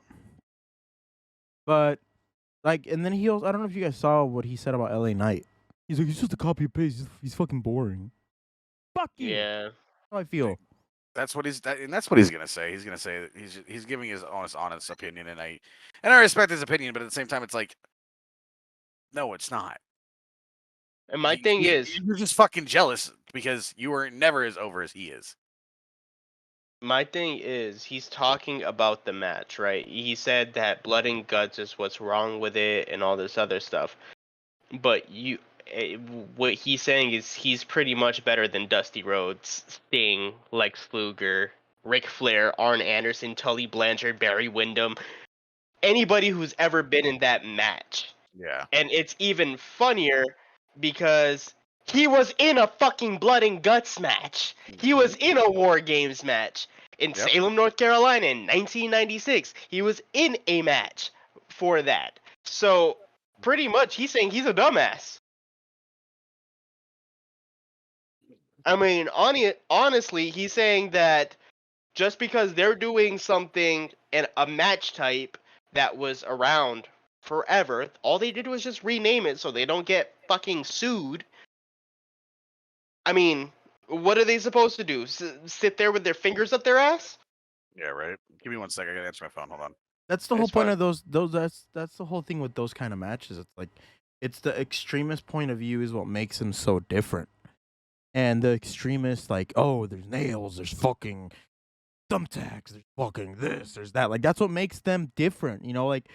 But and then he also, I don't know if you guys saw what he said about LA Knight. He's like, he's just a copy and paste. He's fucking boring. Fuck you. Yeah. That's how I feel. that's what he's gonna say. He's gonna say that he's giving his honest opinion, and I respect his opinion, but at the same time, it's like, no, it's not. And my thing is, you're just fucking jealous because you were never as over as he is. my thing is, he's talking about the match, right? He said that Blood and Guts is what's wrong with it and all this other stuff. But what he's saying is he's pretty much better than Dusty Rhodes, Sting, Lex Luger, Ric Flair, Arn Anderson, Tully Blanchard, Barry Windham, anybody who's ever been in that match. Yeah. And it's even funnier because he was in a fucking blood and guts match. He was in a War Games match in Yep. Salem, North Carolina in 1996. He was in a match for that. So pretty much he's saying he's a dumbass. I mean, honestly, he's saying that just because they're doing something in a match type that was around forever, all they did was just rename it so they don't get fucking sued. I mean, what are they supposed to do? Sit there with their fingers up their ass? Yeah, right. Give me 1 second. I gotta answer my phone. Hold on. That's the whole It's point fine. of those. That's the whole thing with those kind of matches. It's like, it's the extremist point of view is what makes them so different. And the extremists, like, oh, there's nails, there's fucking thumbtacks, there's fucking this, there's that. Like, that's what makes them different. You know, like,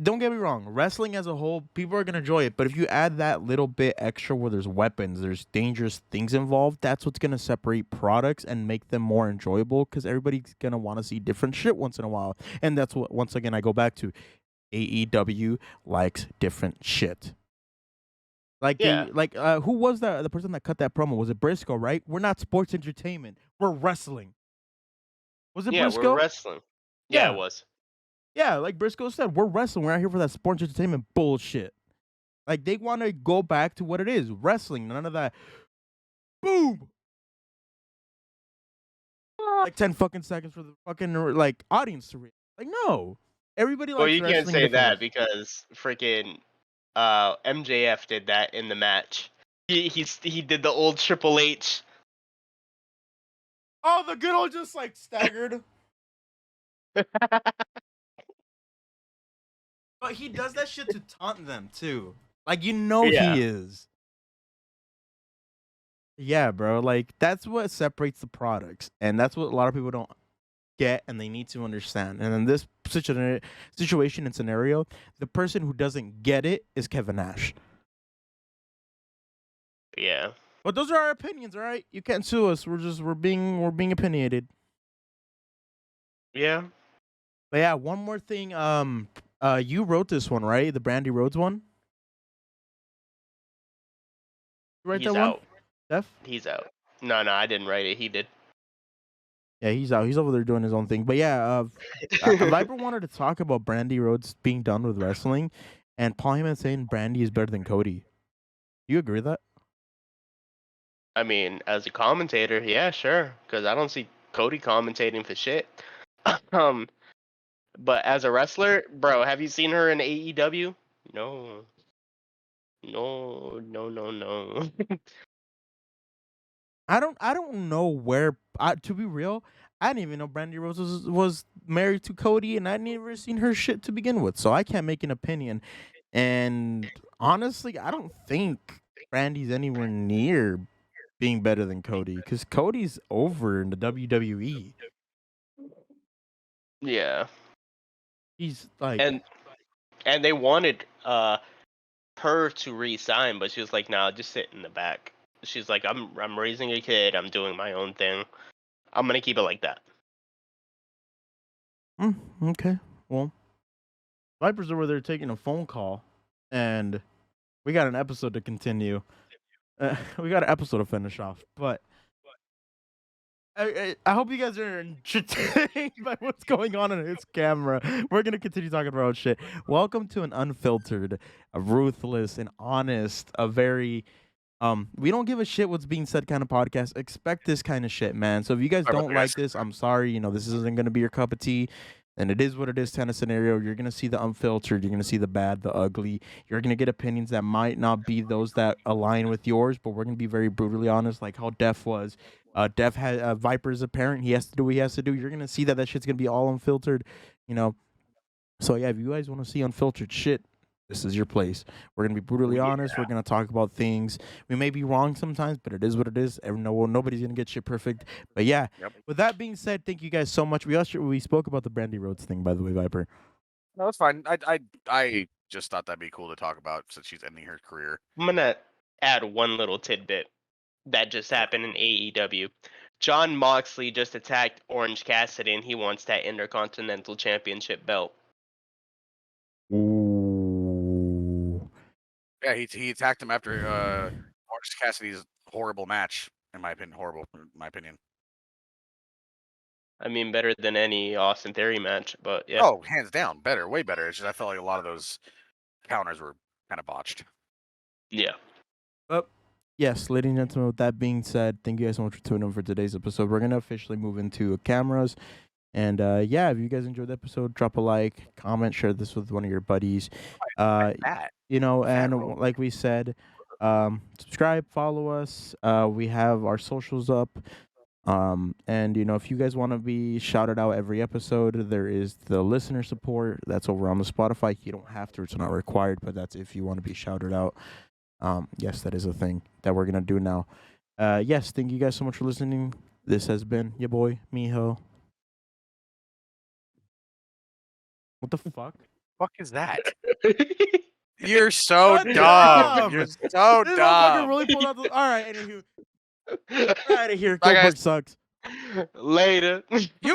don't get me wrong, wrestling as a whole, people are gonna enjoy it. But if you add that little bit extra where there's weapons, there's dangerous things involved, that's what's gonna separate products and make them more enjoyable. Because everybody's gonna want to see different shit once in a while. And that's what, once again, I go back to, AEW likes different shit. Like, Yeah. who was the person that cut that promo? Was it Briscoe? Right? We're not sports entertainment. We're wrestling. Was it Yeah, Briscoe? we're wrestling. Yeah, Yeah. it was. Yeah, like Briscoe said, we're wrestling. We're not here for that sports entertainment bullshit. Like, they want to go back to what it is, wrestling. None of that. Boom. Like 10 fucking seconds for the fucking like audience to read. Like, no. Everybody likes Well, you can't wrestling say that differently. because freaking MJF did that in the match. He did the old Triple H. Oh, the good old just like staggered. But he does that shit to taunt them too. Like, you know, Yeah. he is. Yeah, bro. Like, that's what separates the products, and that's what a lot of people don't get, and they need to understand. And in this situation and scenario, the person who doesn't get it is Kevin Nash. Yeah. But those are our opinions, all right? You can't sue us. We're being opinionated. Yeah. But yeah, one more thing. You wrote this one, right? The Brandy Rhodes one. You write He's that out. one, Steph? He's out. No, I didn't write it. He did. Yeah, he's out. He's over there doing his own thing. But yeah, Viper wanted to talk about Brandy Rhodes being done with wrestling, and Paul Heyman saying Brandy is better than Cody. Do you agree with that? I mean, as a commentator, yeah, sure, because I don't see Cody commentating for shit. But as a wrestler, bro, have you seen her in AEW? No. I don't know where. To be real, I didn't even know Brandy Rhodes was married to Cody, and I'd never seen her shit to begin with, so I can't make an opinion. And honestly, I don't think Brandy's anywhere near being better than Cody, because Cody's over in the WWE. Yeah. He's like, And they wanted her to re-sign, but she was like, "Nah, just sit in the back." She's like, "I'm raising a kid. I'm doing my own thing. I'm gonna keep it like that." Okay, well, Viper's over there taking a phone call, and we got an episode to continue. We got an episode to finish off, but I hope you guys are entertained by what's going on in his camera. We're gonna continue talking about shit. Welcome to an unfiltered, a ruthless, and honest, a very we don't give a shit what's being said kind of podcast. Expect this kind of shit, man. So if you guys Sorry about don't that, like guys. this, I'm sorry. You know, this isn't gonna be your cup of tea. And it is what it is kind of scenario. You're going to see the unfiltered. You're going to see the bad, the ugly. You're going to get opinions that might not be those that align with yours, but we're going to be very brutally honest, like how Def was. Def had Viper's a parent. He has to do what he has to do. You're going to see that shit's going to be all unfiltered, you know. So, yeah, if you guys want to see unfiltered shit, this is your place. We're going to be brutally honest. We're going to talk about things. We may be wrong sometimes, but it is what it is. Nobody's going to get shit perfect. But yeah, with that being said, thank you guys so much. We spoke about the Brandy Rhodes thing, by the way, Viper. No, it's fine. I just thought that'd be cool to talk about since she's ending her career. I'm gonna add one little tidbit that just happened in AEW. John Moxley just attacked Orange Cassidy, and he wants that Intercontinental Championship belt. Ooh. Yeah, he attacked him after Orange Cassidy's horrible match. In my opinion, horrible. In my opinion. I mean, better than any Austin Theory match, but yeah. Oh, hands down, better, way better. It's just I felt like a lot of those counters were kind of botched. Yeah. Yes, ladies and gentlemen, with that being said, thank you guys so much for tuning in for today's episode. We're going to officially move into cameras. And yeah, if you guys enjoyed the episode, drop a like, comment, share this with one of your buddies. That. You know, and roll. like we said, subscribe, follow us. We have our socials up. And you know, if you guys want to be shouted out every episode, there is the listener support that's over on the Spotify. You don't have to, it's not required, but that's if you want to be shouted out. Yes, that is a thing that we're gonna do now. Yes, thank you guys so much for listening. This has been your boy Miho. What the fuck? Fuck is that? You're so What dumb. dumb? You're so This motherfucker dumb. really pulled out the. All right, anywho, get out of here. Bye, Goldberg guys. sucks. Later. You